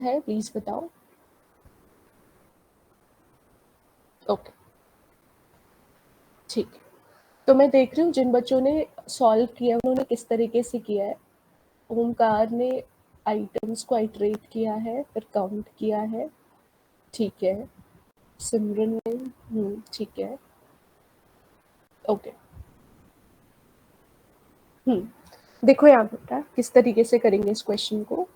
है प्लीज बताओ। ओके, ठीक है। तो मैं देख रही हूँ जिन बच्चों ने सॉल्व किया उन्होंने किस तरीके से किया है। ओमकार ने आइटम्स को आइटरेट किया है, फिर काउंट किया है, ठीक है। सिमरन ने ठीक है, ओके। देखो यहाँ बेटा किस तरीके से करेंगे इस क्वेश्चन को।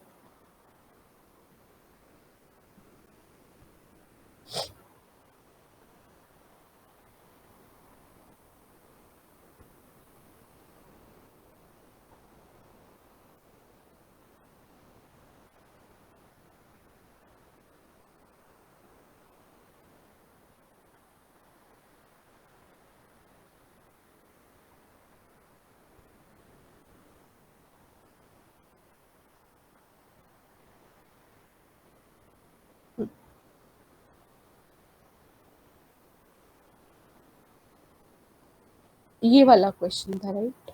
ये वाला क्वेश्चन था राइट।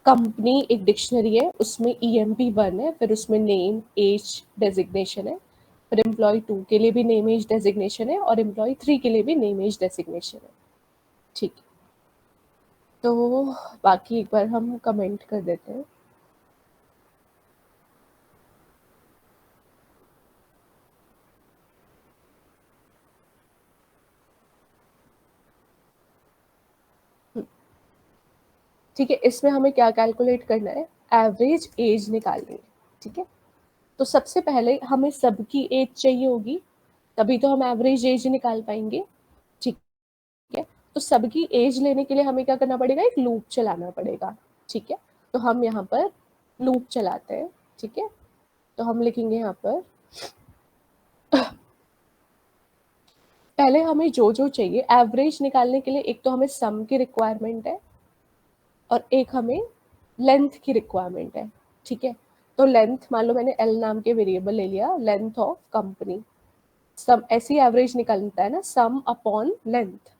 कंपनी एक डिक्शनरी है, उसमें EMP1 है, फिर उसमें नेम एज डेजिग्नेशन है, फिर एम्प्लॉय 2 के लिए भी नेम एज डेजिग्नेशन है और एम्प्लॉय 3 के लिए भी नेम एज डेजिग्नेशन है, ठीक है। तो बाकी एक बार हम कमेंट कर देते हैं। ठीक है, इसमें हमें क्या कैलकुलेट करना है, एवरेज एज निकालनी है, ठीक है। तो सबसे पहले हमें सबकी एज चाहिए होगी, तभी तो हम एवरेज एज निकाल पाएंगे, ठीक है। तो सबकी एज लेने के लिए हमें क्या करना पड़ेगा, एक लूप चलाना पड़ेगा, ठीक है। तो हम यहाँ पर लूप चलाते हैं, ठीक है। तो हम लिखेंगे यहाँ पर पहले हमें जो जो चाहिए एवरेज निकालने के लिए, एक तो हमें सम की रिक्वायरमेंट है और एक हमें लेंथ की रिक्वायरमेंट है, ठीक है। तो लेंथ, मान लो मैंने एल नाम के वेरिएबल ले लिया, लेंथ ऑफ कंपनी, सम ऐसी एवरेज निकलता है ना, सम अपॉन लेंथ,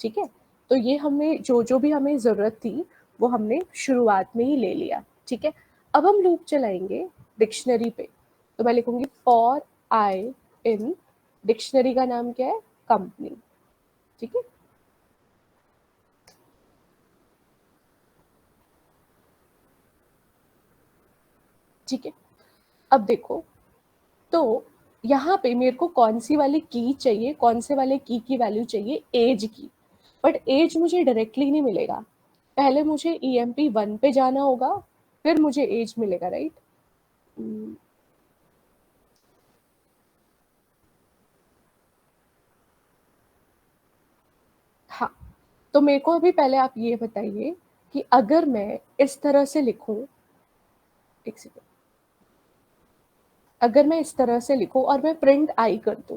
ठीक है। तो ये हमें जो जो भी हमें जरूरत थी वो हमने शुरुआत में ही ले लिया, ठीक है। अब हम लूप चलाएंगे डिक्शनरी पे, तो मैं लिखूंगी फॉर आई इन, डिक्शनरी का नाम क्या है, कंपनी, ठीक है। ठीक है, अब देखो, तो यहाँ पे मेरे को कौन सी वाली की चाहिए, कौन से वाले की वैल्यू चाहिए, एज की। बट एज मुझे डायरेक्टली नहीं मिलेगा, पहले मुझे EMP1 पे जाना होगा, फिर मुझे एज मिलेगा, राइट। हाँ, तो मेरे को अभी पहले आप ये बताइए कि अगर मैं इस तरह से लिखूं, एक सेकेंड, अगर मैं इस तरह से लिखूं और मैं प्रिंट आई कर दूं,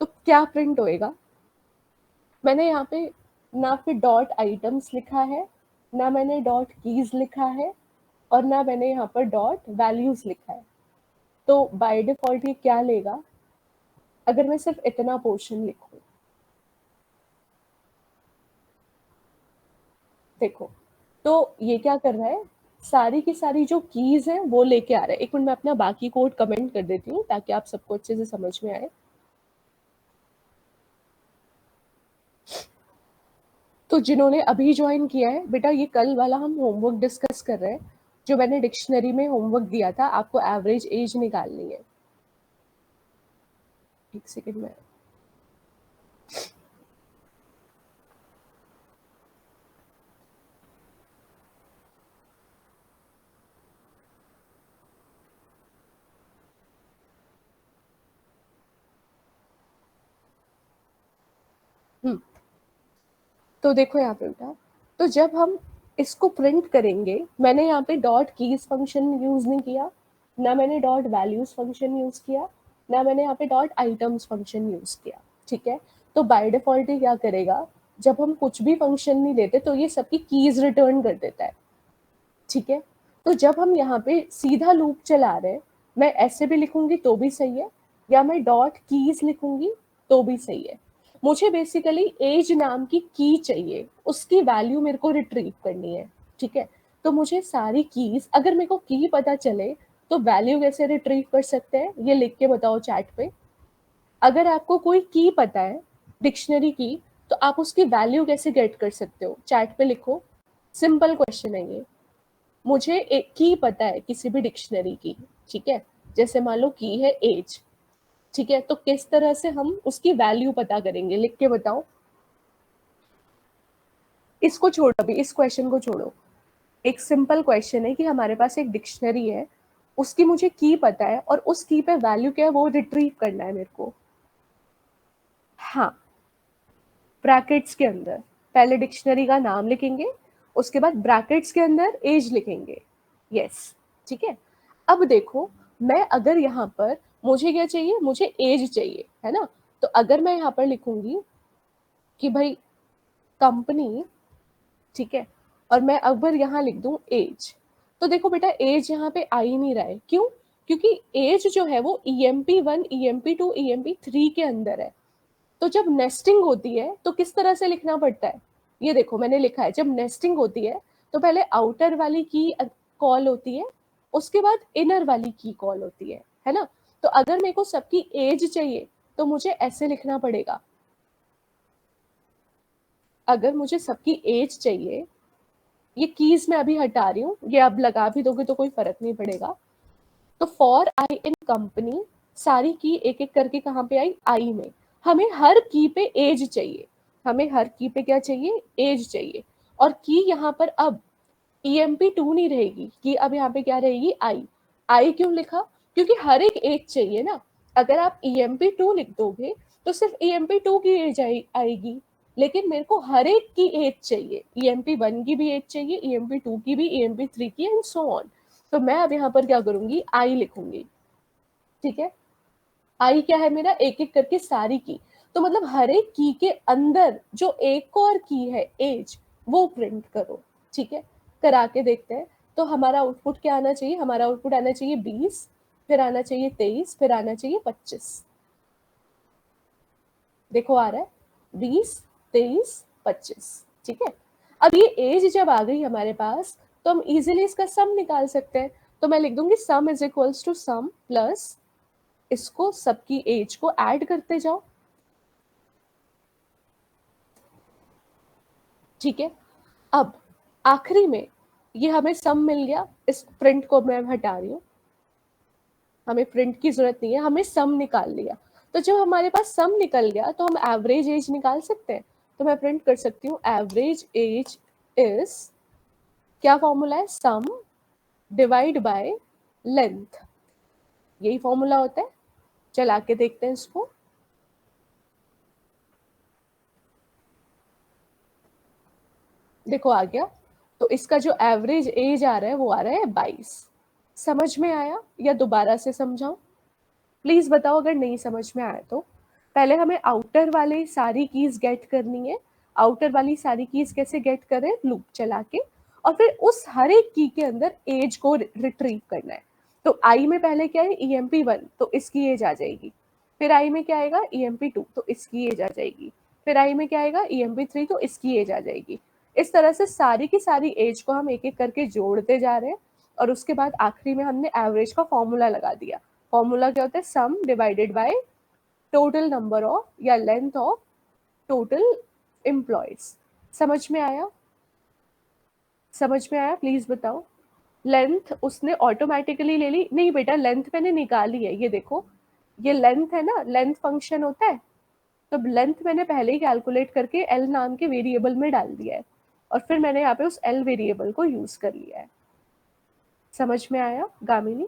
तो क्या प्रिंट होएगा। मैंने यहाँ पे ना फिर डॉट आइटम्स लिखा है, ना मैंने डॉट कीज लिखा है, और ना मैंने यहाँ पर डॉट वैल्यूज लिखा है। तो बाय डिफॉल्ट ये क्या लेगा अगर मैं सिर्फ इतना पोर्शन लिखूं। देखो, तो ये क्या कर रहा है, सारी की सारी जो कीज है वो लेके आ रहा है। एक मिनट मैं अपना बाकी कोड कमेंट कर देती हूँ ताकि आप सबको अच्छे से समझ में आए। तो जिन्होंने अभी ज्वाइन किया है बेटा, ये कल वाला हम होमवर्क डिस्कस कर रहे हैं, जो मैंने डिक्शनरी में होमवर्क दिया था, आपको एवरेज एज निकालनी है। एक सेकेंड में, तो देखो यहाँ पे बेटा, तो जब हम इसको प्रिंट करेंगे, मैंने यहाँ पे डॉट कीज फंक्शन यूज नहीं किया, ना मैंने डॉट वैल्यूज फंक्शन यूज किया, ना मैंने यहाँ पे डॉट आइटम्स फंक्शन यूज किया, ठीक है। तो बाय डिफॉल्ट ये क्या करेगा, जब हम कुछ भी फंक्शन नहीं देते तो ये सबकी कीज रिटर्न कर देता है, ठीक है। तो जब हम यहाँ पे सीधा लूप चला रहे हैं, मैं ऐसे भी लिखूंगी तो भी सही है, या मैं डॉट कीज लिखूंगी तो भी सही है। मुझे बेसिकली एज नाम की की चाहिए, उसकी वैल्यू मेरे को रिट्रीव करनी है, ठीक है। तो मुझे सारी कीज, अगर मेरे को की पता चले तो वैल्यू कैसे रिट्रीव कर सकते हैं ये लिख के बताओ चैट पे। अगर आपको कोई की पता है डिक्शनरी की, तो आप उसकी वैल्यू कैसे गेट कर सकते हो, चैट पे लिखो। सिंपल क्वेश्चन है ये। मुझे एक की पता है किसी भी डिक्शनरी की, ठीक है, जैसे मान लो की है एज, ठीक है, तो किस तरह से हम उसकी वैल्यू पता करेंगे, लिख के बताओ। इसको छोड़ो, अभी इस क्वेश्चन को छोड़ो। एक सिंपल क्वेश्चन है कि हमारे पास एक डिक्शनरी है, उसकी मुझे की पता है और उस की पे वैल्यू क्या है वो रिट्रीव करना है मेरे को। हाँ, ब्रैकेट्स के अंदर पहले डिक्शनरी का नाम लिखेंगे, उसके बाद ब्रैकेट्स के अंदर एज लिखेंगे। यस, ठीक है। अब देखो, मैं अगर यहाँ पर मुझे क्या चाहिए, मुझे एज चाहिए, है ना। तो अगर मैं यहाँ पर लिखूंगी कि भाई कंपनी, ठीक है, और मैं अगर यहाँ लिख दूं एज, तो देखो बेटा एज यहाँ पे आ ही नहीं रहा है। क्यों? क्योंकि एज जो है वो EMP1 EMP2 EMP3 के अंदर है। तो जब नेस्टिंग होती है तो किस तरह से लिखना पड़ता है, ये देखो मैंने लिखा है, जब नेस्टिंग होती है तो पहले आउटर वाली की कॉल होती है, उसके बाद इनर वाली की कॉल होती है ना। तो अगर मेरे को सबकी एज चाहिए तो मुझे ऐसे लिखना पड़ेगा। अगर मुझे सबकी एज चाहिए, ये कीज मैं अभी हटा रही हूँ, ये अब लगा भी दोगे तो कोई फर्क नहीं पड़ेगा। तो फॉर आई इन कंपनी, सारी की एक एक करके कहाँ पे आई, आई में। हमें हर की पे एज चाहिए, हमें हर की पे क्या चाहिए, एज चाहिए। और की यहाँ पर अब EMP2 नहीं रहेगी, की अब यहाँ पे क्या रहेगी, आई। आई क्यों लिखा, क्योंकि हर एक एज चाहिए ना। अगर आप EMP2 लिख दोगे तो सिर्फ EMP2 की एज आएगी, लेकिन मेरे को हर एक की एज चाहिए, EMP1 की भी एज चाहिए, EMP2 की भी, EMP3 की, एंड सो ऑन। तो मैं अब यहाँ पर क्या करूंगी, आई लिखूंगी, ठीक है। आई क्या है मेरा, एक एक करके सारी की। तो मतलब हर एक की के अंदर जो एक और की है एज, वो प्रिंट करो, ठीक है। करा के देखते हैं। तो हमारा आउटपुट क्या आना चाहिए, हमारा आउटपुट आना चाहिए 20, फिर आना चाहिए 23, फिर आना चाहिए 25। देखो आ रहा है 20, 23, 25, ठीक है। अब ये एज जब आ गई हमारे पास, तो हम इजीली इसका सम निकाल सकते हैं। तो मैं लिख दूंगी sum is equals to sum plus इसको सबकी एज को ऐड करते जाओ, ठीक है। अब आखिरी में ये हमें सम मिल गया, इस प्रिंट को मैं हटा रही हूँ, हमें प्रिंट की जरूरत नहीं है, हमें सम निकाल लिया। तो जब हमारे पास सम निकल गया तो हम एवरेज एज निकाल सकते हैं। तो मैं प्रिंट कर सकती हूँ एवरेज एज इज, क्या फॉर्मूला है, सम डिवाइड बाय लेंथ, यही फॉर्मूला होता है। चला के देखते हैं इसको। देखो आ गया। तो इसका जो एवरेज एज आ रहा है वो आ रहा है 22। समझ में आया या दोबारा से समझाऊं? प्लीज बताओ अगर नहीं समझ में आया तो। पहले हमें आउटर वाली सारी कीज गेट करनी है। आउटर वाली सारी कीज कैसे गेट करें, लूप चला के, और फिर उस हर एक की के अंदर एज को रिट्रीव करना है। तो आई में पहले क्या है, EMP1, तो इसकी एज आ जाएगी। फिर आई में क्या आएगा, EMP2, तो इसकी एज आ जाएगी। फिर आई में क्या आएगा, EMP3, तो इसकी एज आ जाएगी। इस तरह से सारी की सारी एज को हम एक एक करके जोड़ते जा रहे हैं, और उसके बाद आखिरी में हमने एवरेज का फॉर्मूला लगा दिया। फॉर्मूला क्या होता है, सम divided by total number of या लेंथ ऑफ टोटल एम्प्लॉयज। समझ में आया? समझ में आया, प्लीज बताओ। लेंथ उसने ऑटोमेटिकली ले ली नहीं बेटा, लेंथ मैंने निकाली है, ये देखो, ये लेंथ है ना, लेंथ फंक्शन होता है। तो लेंथ मैंने पहले ही कैलकुलेट करके एल नाम के वेरिएबल में डाल दिया है, और फिर मैंने यहाँ पे उस एल वेरिएबल को यूज कर लिया है। समझ में आया गामिनी?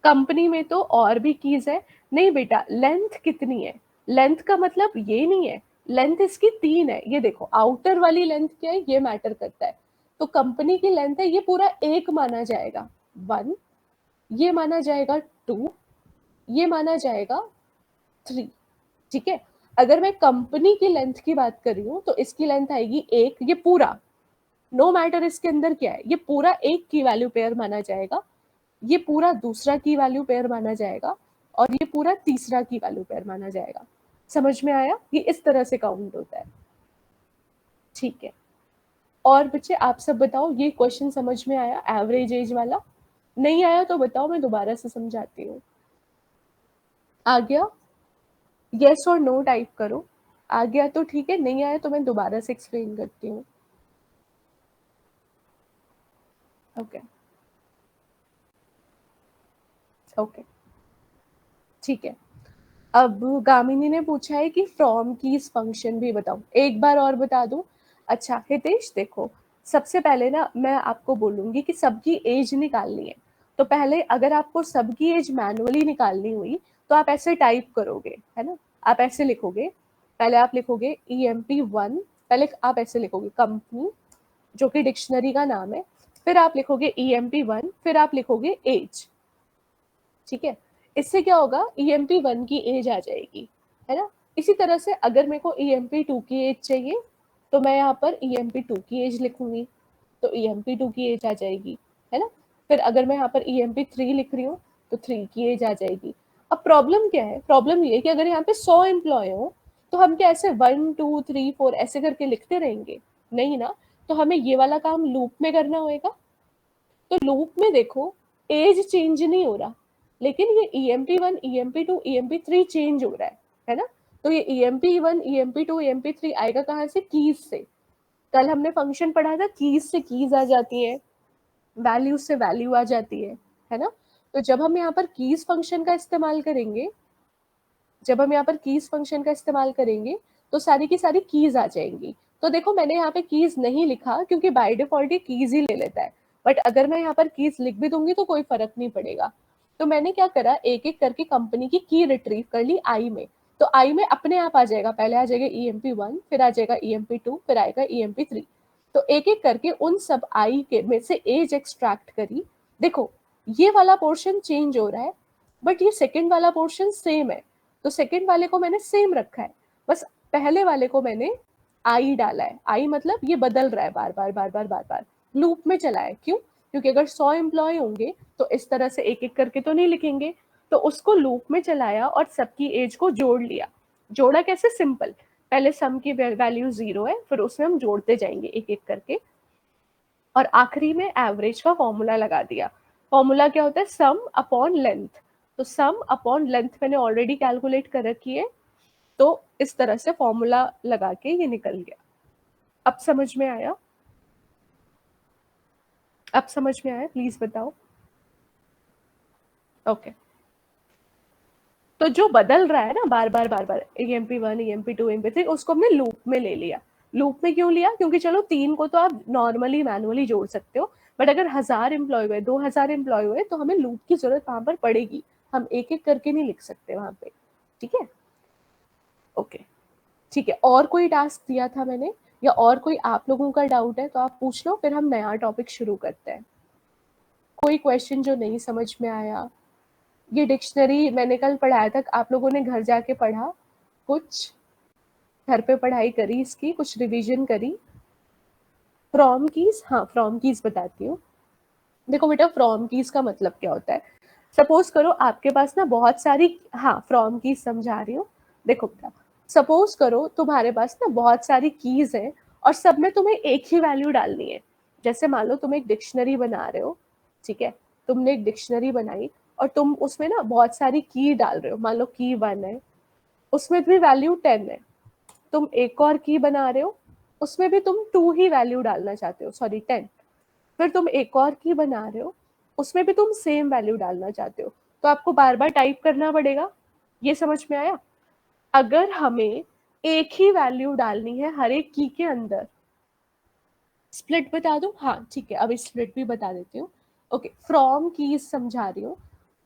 कंपनी में तो और भी कीज है। नहीं बेटा, लेंथ कितनी है, लेंथ का मतलब ये नहीं है, लेंथ इसकी 3 है। ये देखो आउटर वाली लेंथ क्या है, ये मैटर करता है। तो कंपनी की लेंथ है, ये पूरा एक माना जाएगा 1, ये माना जाएगा 2, ये माना जाएगा 3, ठीक है। अगर मैं कंपनी की लेंथ की बात कर रही हूँ तो इसकी लेंथ आएगी 1, ये पूरा, नो मैटर इसके अंदर क्या है, ये पूरा एक की वैल्यू पेयर माना जाएगा, ये पूरा दूसरा की वैल्यू पेयर माना जाएगा, और ये पूरा तीसरा की वैल्यू पेयर माना जाएगा। समझ में आया? ये इस तरह से काउंट होता है, ठीक है। और बच्चे आप सब बताओ, ये क्वेश्चन समझ में आया एवरेज एज वाला? नहीं आया तो बताओ, मैं दोबारा से समझाती हूँ। आ गया? यस और नो टाइप करो। आ गया तो ठीक है, नहीं आया तो मैं दोबारा से एक्सप्लेन करती हूँ। ओके ओके ठीक है। अब गामिनी ने पूछा है कि फ्रॉम कीज फंक्शन भी बताओ, एक बार और बता दूं? अच्छा हितेश देखो, सबसे पहले ना मैं आपको बोलूंगी कि सबकी एज निकालनी है। तो पहले अगर आपको सबकी एज मैनुअली निकालनी हुई तो आप ऐसे टाइप करोगे, है ना? आप ऐसे लिखोगे, पहले आप लिखोगे EMP1, पहले आप ऐसे लिखोगे कंपनी, जो कि डिक्शनरी का नाम है, फिर आप लिखोगे EMP1, फिर आप लिखोगे एज। ठीक है, इससे क्या होगा, EMP1 की एज आ जाएगी, है ना? इसी तरह से अगर मेरे को EMP2 की एज चाहिए तो मैं यहाँ पर EMP2 की एज लिखूंगी, तो EMP2 की एज आ जाएगी, है ना? फिर अगर मैं यहाँ पर EMP3 लिख रही हूँ तो 3 की एज आ जाएगी। अब प्रॉब्लम क्या है, प्रॉब्लम ये है कि अगर यहाँ पे 100 एम्प्लॉय हो तो हम क्या ऐसे 1 2 3 4 ऐसे करके लिखते रहेंगे? नहीं ना। तो हमें ये वाला काम लूप में करना होगा। तो लूप में देखो, एज चेंज नहीं हो रहा, लेकिन ये EMP1 EMP2 EMP3 चेंज हो रहा है ना? तो ये EMP1 EMP2 EMP3 आएगा कहाँ से? कीज से। कल हमने फंक्शन पढ़ा था, कीज से कीज आ जाती है, वैल्यू से वैल्यू आ जाती है ना? तो जब हम यहाँ पर कीज फंक्शन का इस्तेमाल करेंगे, जब हम यहाँ पर कीज फंक्शन का इस्तेमाल करेंगे तो सारी की सारी कीज आ जाएंगी। तो देखो मैंने यहाँ पे कीज नहीं लिखा क्योंकि बाय डिफॉल्ट ये कीज ही ले लेता है, बट अगर मैं यहाँ पर कीज लिख भी दूंगी तो कोई फर्क नहीं पड़ेगा। तो मैंने क्या करा, एक एक करके कंपनी की की रिट्रीव कर ली आई में। तो आई में अपने आप आ जाएगा, पहले आ जाएगा EMP1, फिर आ जाएगा EMP2, फिर आएगा EMP3। तो एक एक करके उन सब आई के में से एज एक्सट्रैक्ट करी। देखो ये वाला पोर्शन चेंज हो रहा है, बट ये सेकंड वाला पोर्शन सेम है। तो सेकंड वाले को मैंने सेम रखा है, बस पहले वाले को मैंने आई डाला है। आई मतलब ये बदल रहा है बार बार बार बार बार बार, लूप में चला है। क्यों? क्योंकि अगर 100 एम्प्लॉय होंगे तो इस तरह से एक एक करके तो नहीं लिखेंगे, तो उसको लूप में चलाया और सबकी एज को जोड़ लिया। जोड़ा कैसे? सिंपल, पहले सम की वैल्यू 0 है, फिर उसमें हम जोड़ते जाएंगे एक एक करके, और आखिरी में एवरेज का फॉर्मूला लगा दिया। फॉर्मूला क्या होता है? सम अपॉन लेंथ। तो सम अपॉन लेंथ मैंने ऑलरेडी कैलकुलेट कर रखी है, तो इस तरह से फॉर्मूला लगा के ये निकल गया। अब समझ में आया? अब समझ में आया? प्लीज बताओ। ओके तो जो बदल रहा है ना बार बार बार बार, EMP1 EMP2 EMP3, उसको हमने लूप में ले लिया। लूप में क्यों लिया? क्योंकि चलो 3 को तो आप नॉर्मली मैनुअली जोड़ सकते हो, बट अगर 1000 एम्प्लॉय हुए, 2000 एम्प्लॉय हुए, तो हमें लूप की जरूरत वहां पर पड़ेगी। हम एक एक करके नहीं लिख सकते वहां पे। ठीक है? ओके ठीक है। और कोई टास्क दिया था मैंने, या और कोई आप लोगों का डाउट है तो आप पूछ लो, फिर हम नया टॉपिक शुरू करते हैं। कोई क्वेश्चन जो नहीं समझ में आया? ये डिक्शनरी मैंने कल पढ़ाया था, आप लोगों ने घर जाके पढ़ा? कुछ घर पे पढ़ाई करी इसकी? कुछ रिवीजन करी? फ्रॉम कीज, हाँ फ्रॉम कीज बताती हूँ। देखो बेटा, फ्रॉम कीज का मतलब क्या होता है? सपोज करो आपके पास ना बहुत सारी, हाँ फ्रॉम कीज समझा रही हूँ। देखो बेटा, सपोज करो तुम्हारे पास ना बहुत सारी कीज है और सब में तुम्हें एक ही वैल्यू डालनी है। जैसे मान लो तुम एक डिक्शनरी बना रहे हो, ठीक है? तुमने एक डिक्शनरी बनाई और तुम उसमें ना बहुत सारी की डाल रहे हो, मान लो की 1 है, उसमें भी वैल्यू 10 है। तुम एक और की बना रहे हो, उसमें भी तुम 2 ही वैल्यू डालना चाहते हो, सॉरी 10। फिर तुम एक और की बना रहे हो, उसमें भी तुम सेम वैल्यू डालना चाहते हो, तो आपको बार बार टाइप करना पड़ेगा। ये समझ में आया? अगर हमें एक ही वैल्यू डालनी है हर एक की के अंदर, स्प्लिट बता दूं? हाँ ठीक है, अभी स्प्लिट भी बता देती हूँ। ओके, फ्रॉम कीज समझा रही हूँ।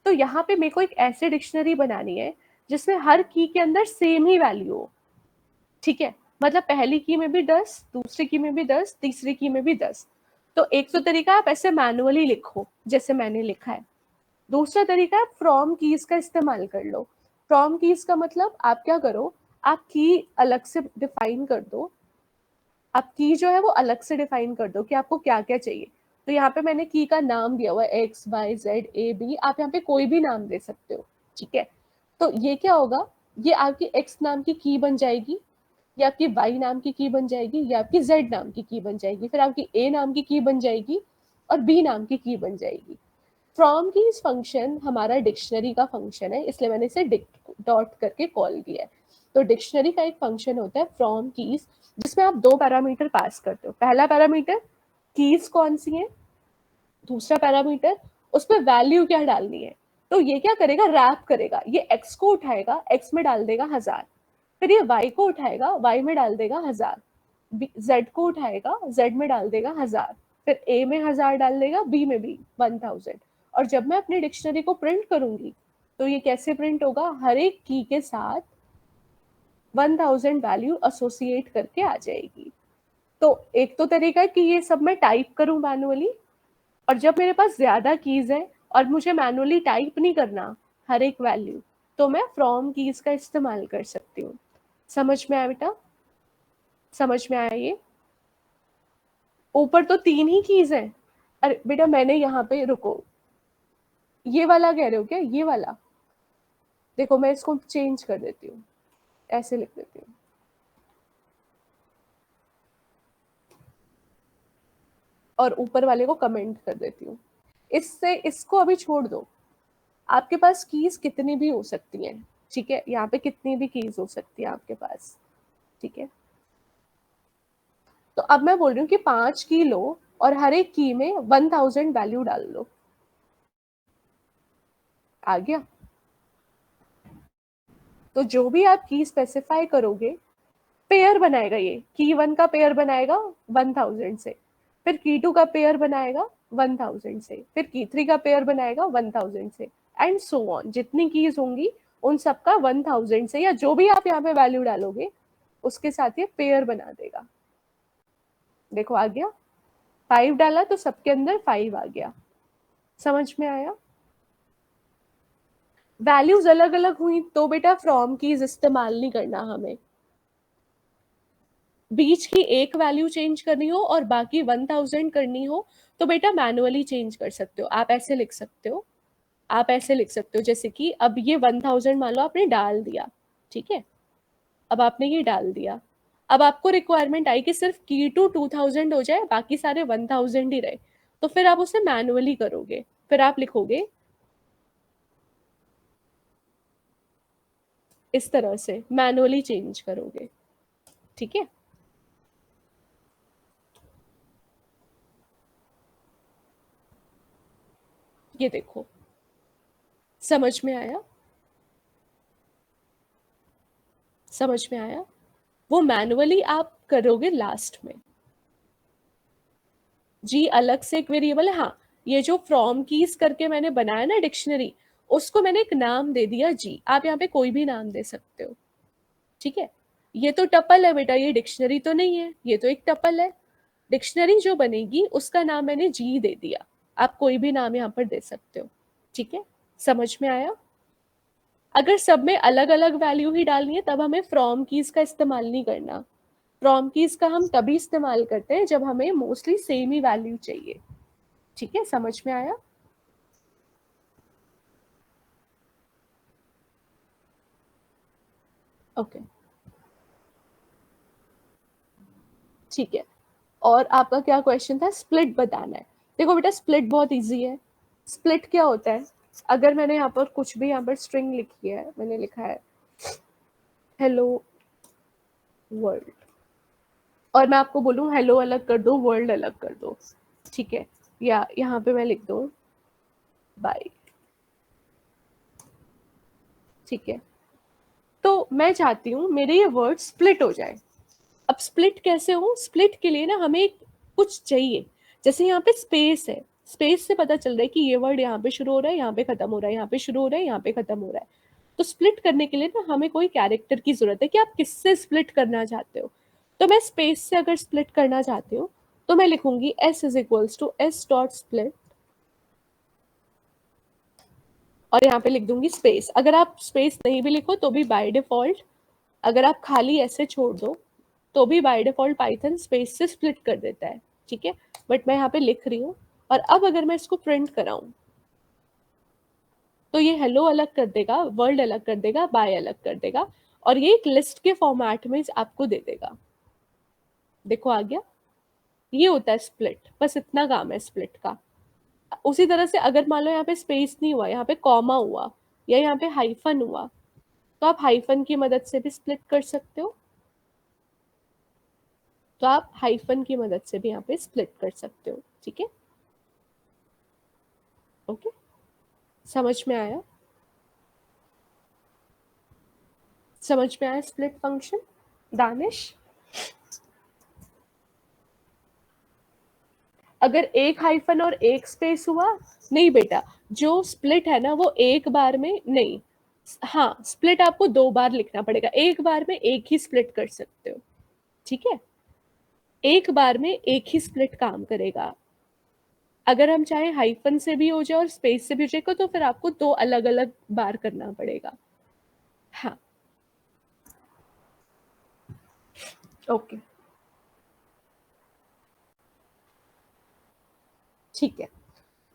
तो यहाँ पे मेरे को एक ऐसे डिक्शनरी बनानी है जिसमें हर की के अंदर सेम ही वैल्यू हो। ठीक है? मतलब पहली की में भी 10, दूसरी की में भी 10, तीसरी की में भी 10। तो एक तो तरीका आप ऐसे मैनुअली लिखो जैसे मैंने लिखा है, दूसरा तरीका है फ्रॉम कीज का इस्तेमाल कर लो। फ्रॉम कीज का मतलब आप क्या करो, आप की अलग से डिफाइन कर दो। आप की जो है वो अलग से डिफाइन कर दो कि आपको क्या क्या चाहिए। तो यहाँ पे मैंने की का नाम दिया हुआ है XYZ AB, आप यहाँ पे कोई भी नाम दे सकते हो। ठीक है? तो ये क्या होगा, ये आपकी X नाम की की बन जाएगी, ये आपकी Y नाम की की बन जाएगी, ये आपकी Z नाम की की बन जाएगी, फिर आपकी A नाम की की बन जाएगी और B नाम की की बन जाएगी। फ्रॉम कीज फंक्शन हमारा डिक्शनरी का फंक्शन है, इसलिए मैंने इसे डॉट करके कॉल किया है। तो डिक्शनरी का एक फंक्शन होता है फ्रॉम कीज, जिसमें आप दो पैरामीटर पास करते हो। पहला पैरामीटर कीज कौन सी है, दूसरा पैरामीटर उस पर वैल्यू क्या डालनी है। तो ये क्या करेगा, रैप करेगा, ये x को उठाएगा, x में डाल देगा 1000, फिर ये y को उठाएगा, y में डाल देगा 1000, z को उठाएगा, z में डाल देगा 1000, फिर a में 1000 डाल देगा, b में भी 1000। और जब मैं अपनी डिक्शनरी को प्रिंट करूंगी तो ये कैसे प्रिंट होगा, हर एक की के साथ 1000 वैल्यू एसोसिएट करके आ जाएगी। तो एक तो तरीका है कि ये सब मैं टाइप करूं मैनुअली, और जब मेरे पास ज्यादा कीज है और मुझे मैनुअली टाइप नहीं करना हर एक वैल्यू, तो मैं फ्रॉम कीज का इस्तेमाल कर सकती हूँ। समझ में आया बेटा, समझ में आया ये? ऊपर तो 3 ही कीज है। अरे बेटा मैंने यहाँ पे, रुको, ये वाला कह रहे हो क्या, ये वाला? देखो मैं इसको चेंज कर देती हूँ, ऐसे लिख देती हूँ। और ऊपर वाले को कमेंट कर देती हूँ। इससे इसको अभी छोड़ दो, आपके पास कीज कितनी भी हो सकती हैं, ठीक है, यहाँ पे कितनी भी कीज हो सकती है आपके पास, ठीक है। तो अब मैं बोल रही हूँ कि 5 की लो और हर एक की में 1000 वैल्यू डाल लो। आ गया? तो जो भी आप की स्पेसिफाई करोगे, पेयर बनाएगा, ये की 1 का पेयर बनाएगा 1000 से, फिर की 2 का पेयर बनाएगा 1000 से, फिर की 3 का पेयर बनाएगा 1000 से, एंड सो ऑन। जितनी कीज होंगी उन सबका 1000 से, या जो भी आप यहाँ पे वैल्यू डालोगे उसके साथ ये पेयर बना देगा। देखो आ गया, 5 डाला तो सबके अंदर 5 आ गया। समझ में आया? वैल्यूज अलग अलग हुई तो बेटा फ्रॉम कीज इस्तेमाल नहीं करना हमें। बीच की एक वैल्यू चेंज करनी हो और बाकी 1000 करनी हो तो बेटा मैनुअली चेंज कर सकते हो। आप ऐसे लिख सकते हो, आप ऐसे लिख सकते हो, जैसे कि अब ये 1000 मान लो आपने डाल दिया, ठीक है, अब आपने ये डाल दिया, अब आपको रिक्वायरमेंट आई कि सिर्फ की टू 2000 हो जाए, बाकी सारे 1000 ही रहे, तो फिर आप उसे मैनुअली करोगे। फिर आप लिखोगे इस तरह से, मैनुअली चेंज करोगे, ठीक है। ये देखो, समझ में आया? समझ में आया? वो मैनुअली आप करोगे लास्ट में। जी अलग से एक वेरिएबल है, हाँ, ये जो फ्रॉम कीज करके मैंने बनाया ना डिक्शनरी, उसको मैंने एक नाम दे दिया जी। आप यहाँ पे कोई भी नाम दे सकते हो, ठीक है। ये तो टपल है बेटा, ये डिक्शनरी तो नहीं है, ये तो एक टपल है। डिक्शनरी जो बनेगी उसका नाम मैंने जी दे दिया, आप कोई भी नाम यहाँ पर दे सकते हो, ठीक है। समझ में आया? अगर सब में अलग अलग वैल्यू ही डालनी है तब हमें फ्रॉम कीज का इस्तेमाल नहीं करना। फ्रॉम कीज का हम तभी इस्तेमाल करते हैं जब हमें मोस्टली सेम ही वैल्यू चाहिए, ठीक है। समझ में आया? ओके, ठीक है। और आपका क्या क्वेश्चन था, स्प्लिट बताना है। देखो बेटा स्प्लिट बहुत इजी है। स्प्लिट क्या होता है, अगर मैंने यहाँ पर कुछ भी, यहाँ पर स्ट्रिंग लिखी है, मैंने लिखा है हेलो वर्ल्ड, और मैं आपको बोलूँ हेलो अलग कर दो, वर्ल्ड अलग कर दो, ठीक है, या यहाँ पे मैं लिख दूँ बाय, ठीक है। तो मैं चाहती हूँ मेरे ये वर्ड स्प्लिट हो जाए। अब स्प्लिट कैसे हो, स्प्लिट के लिए ना हमें कुछ चाहिए, जैसे यहाँ पे स्पेस है, स्पेस से पता चल रहा है कि ये वर्ड यहाँ पे शुरू हो रहा है, यहाँ पे खत्म हो रहा है, यहाँ पे शुरू हो रहा है, यहाँ पे खत्म हो रहा है। तो स्प्लिट करने के लिए ना हमें कोई कैरेक्टर की जरूरत है कि आप किससे स्प्लिट करना चाहते हो। तो मैं स्पेस से अगर स्प्लिट करना चाहती हूँ तो मैं लिखूंगी s is equals to s dot split, और यहाँ पे लिख दूंगी स्पेस। अगर आप स्पेस नहीं भी लिखो तो भी बाय डिफॉल्ट, अगर आप खाली ऐसे छोड़ दो तो भी बाय डिफॉल्ट पाइथन स्पेस से स्प्लिट कर देता है, ठीक है। बट मैं यहाँ पे लिख रही हूँ, और अब अगर मैं इसको प्रिंट कराऊं तो ये हेलो अलग कर देगा, वर्ल्ड अलग कर देगा, बाय अलग कर देगा, और ये एक लिस्ट के फॉर्मेट में आपको दे देगा। देखो आ गया, ये होता है स्प्लिट, बस इतना काम है स्प्लिट का। उसी तरह से अगर मान लो यहाँ पे स्पेस नहीं हुआ, यहाँ पे कॉमा हुआ या यहाँ पे हाइफन हुआ, तो आप हाइफन की मदद से भी स्प्लिट कर सकते हो। तो आप हाइफन की मदद से भी यहाँ पे स्प्लिट कर सकते हो। ठीक है, ओके, समझ में आया? समझ में आया स्प्लिट फंक्शन दानिश? अगर एक हाइफन और एक स्पेस हुआ, नहीं बेटा, जो स्प्लिट है ना वो एक बार में नहीं, हाँ स्प्लिट आपको 2 बार लिखना पड़ेगा, एक बार में एक ही स्प्लिट कर सकते हो। ठीक है, एक बार में एक ही स्प्लिट काम करेगा। अगर हम चाहे हाइफन से भी हो जाए और स्पेस से भी हो जाएगा तो फिर आपको 2 अलग-अलग बार करना पड़ेगा। हाँ, ओके, ठीक है।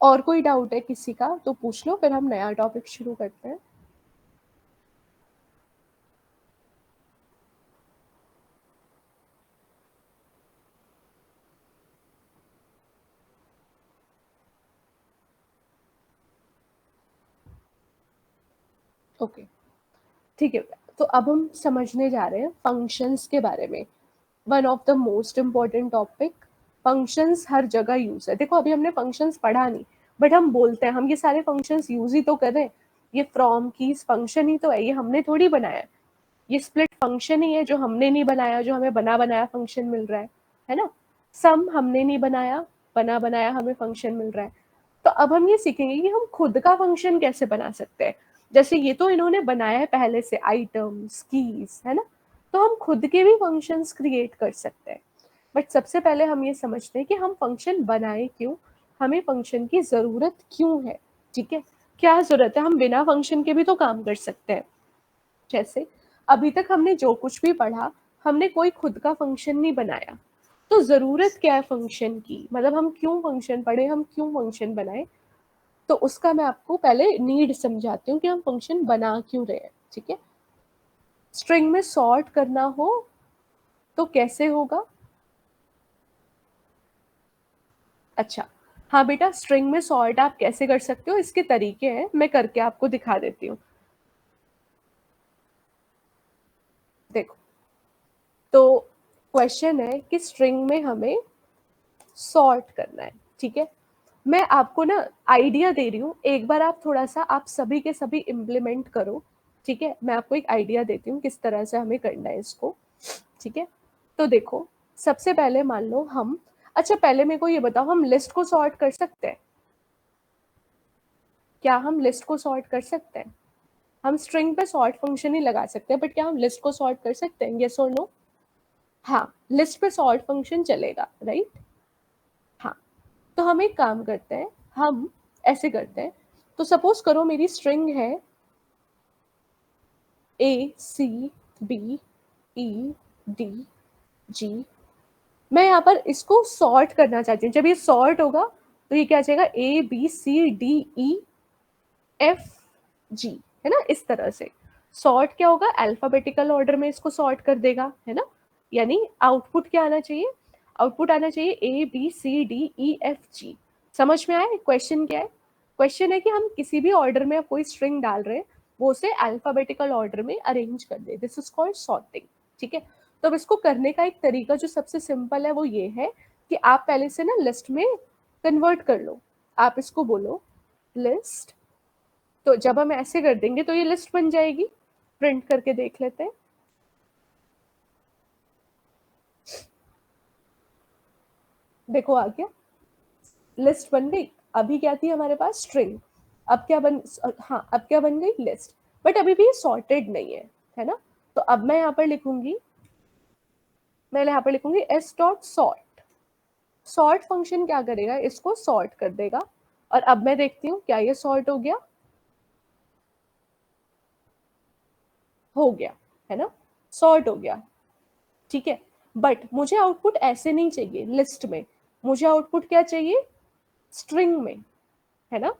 और कोई डाउट है किसी का तो पूछ लो, फिर हम नया टॉपिक शुरू करते हैं। ओके, ठीक है। तो अब हम समझने जा रहे हैं फंक्शंस के बारे में। One of the most important topic, functions हर जगह यूज है। देखो अभी हमने फंक्शंस पढ़ा नहीं, बट हम बोलते हैं, हम ये सारे फंक्शंस यूज ही तो कर रहे हैं। ये फ्रॉम कीज फंक्शन ही तो है, ये हमने थोड़ी बनाया है। ये स्प्लिट फंक्शन ही है जो हमने नहीं बनाया, जो हमें बना बनाया फंक्शन मिल रहा है ना? सम हमने नहीं बनाया, बना बनाया हमें फंक्शन मिल रहा है। तो अब हम ये सीखेंगे कि हम खुद का फंक्शन कैसे बना सकते हैं। जैसे ये तो इन्होंने बनाया है पहले से, आइटम्स, कीज, है ना? तो हम खुद के भी फंक्शंस क्रिएट कर सकते हैं। बट सबसे पहले हम ये समझते हैं कि हम फंक्शन बनाए क्यों, हमें फंक्शन की जरूरत क्यों है। ठीक है, क्या जरूरत है, हम बिना फंक्शन के भी तो काम कर सकते हैं। जैसे अभी तक हमने जो कुछ भी पढ़ा, हमने कोई खुद का फंक्शन नहीं बनाया। तो जरूरत क्या है फंक्शन की, मतलब हम क्यों फंक्शन पढ़े, हम क्यों फंक्शन बनाए। तो उसका मैं आपको पहले नीड समझाती हूँ कि हम फंक्शन बना क्यों रहे हैं। ठीक है, स्ट्रिंग में सॉर्ट करना हो तो कैसे होगा? अच्छा, हाँ बेटा, स्ट्रिंग में सॉर्ट आप कैसे कर सकते हो, इसके तरीके हैं, मैं करके आपको दिखा देती हूँ। देखो, तो क्वेश्चन है कि स्ट्रिंग में हमें सॉर्ट करना है। ठीक है, मैं आपको ना आइडिया दे रही हूँ, एक बार आप थोड़ा सा आप सभी के सभी इम्प्लीमेंट करो। ठीक है, मैं आपको एक आइडिया देती हूँ किस तरह से हमें करना है इसको। ठीक है, तो देखो, सबसे पहले मान लो हम, अच्छा पहले मेरे को ये बताओ, हम लिस्ट को सॉर्ट कर सकते हैं? क्या हम लिस्ट को सॉर्ट कर सकते हैं? हम स्ट्रिंग पे सॉर्ट फंक्शन ही लगा सकते हैं, बट क्या हम लिस्ट को सॉर्ट कर सकते हैं, यस और नो? हाँ, लिस्ट पे सॉर्ट फंक्शन चलेगा, राइट? हाँ, तो हम एक काम करते हैं, हम ऐसे करते हैं। तो सपोज करो मेरी स्ट्रिंग है ACBED, मैं यहाँ पर इसको सॉर्ट करना चाहती हूँ। जब ये सॉर्ट होगा तो ये क्या आ जाएगा, ABCDEFG, है ना? इस तरह से सॉर्ट क्या होगा, अल्फाबेटिकल ऑर्डर में इसको सॉर्ट कर देगा, है ना? यानी आउटपुट क्या आना चाहिए, आउटपुट आना चाहिए ABCDEFG। समझ में आया क्वेश्चन क्या है? क्वेश्चन है कि हम किसी भी ऑर्डर में कोई स्ट्रिंग डाल रहे हैं, वो उसे अल्फाबेटिकल ऑर्डर में अरेंज कर दे, दिस इज कॉल्ड सॉर्टिंग। ठीक है, तो अब इसको करने का एक तरीका जो सबसे सिंपल है वो ये है कि आप पहले से ना लिस्ट में कन्वर्ट कर लो। आप इसको बोलो लिस्ट, तो जब हम ऐसे कर देंगे तो ये लिस्ट बन जाएगी। प्रिंट करके देख लेते हैं। देखो आ गया, लिस्ट बन गई। अभी क्या थी हमारे पास, स्ट्रिंग। अब क्या बन, हाँ अब क्या बन गई, लिस्ट। बट अभी भी सॉर्टेड नहीं है ना? तो अब मैं यहाँ पर लिखूंगी, मैं यहाँ पर लिखूंगी s dot sort. Sort function क्या करेगा, इसको सॉर्ट कर देगा। और अब मैं देखती हूँ क्या ये सॉर्ट हो गया, हो गया, है ना? सॉर्ट हो गया। ठीक है, बट मुझे आउटपुट ऐसे नहीं चाहिए लिस्ट में, मुझे आउटपुट क्या चाहिए, स्ट्रिंग में, है ना?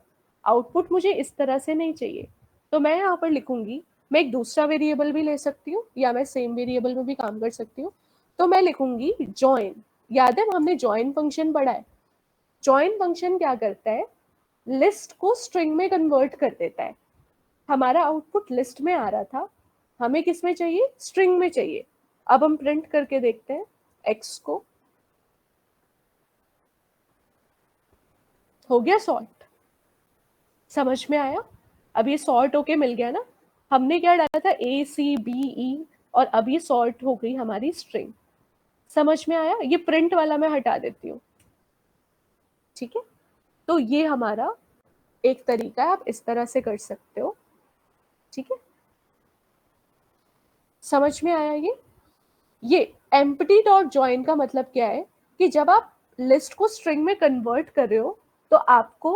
आउटपुट मुझे इस तरह से नहीं चाहिए। तो मैं यहाँ पर लिखूंगी, मैं एक दूसरा वेरिएबल भी ले सकती हूँ या मैं सेम वेरिएबल में भी काम कर सकती हूँ। तो मैं लिखूंगी जॉइन। याद है हमने जॉइन फंक्शन पढ़ा है? जॉइन फंक्शन क्या करता है, लिस्ट को स्ट्रिंग में कन्वर्ट कर देता है। हमारा आउटपुट लिस्ट में आ रहा था, हमें किस में चाहिए, स्ट्रिंग में चाहिए। अब हम प्रिंट करके देखते हैं एक्स को, हो गया सॉर्ट। समझ में आया? अब ये सॉर्ट होके मिल गया ना, हमने क्या डाला था, ए सी बी ई, और अब ये सॉर्ट हो गई हमारी स्ट्रिंग। समझ में आया? ये प्रिंट वाला मैं हटा देती हूँ, ठीक है। तो ये हमारा एक तरीका है, आप इस तरह से कर सकते हो, ठीक है। समझ में आया? ये एम्प्टी डॉट जॉइन का मतलब क्या है कि जब आप लिस्ट को स्ट्रिंग में कन्वर्ट कर रहे हो तो आपको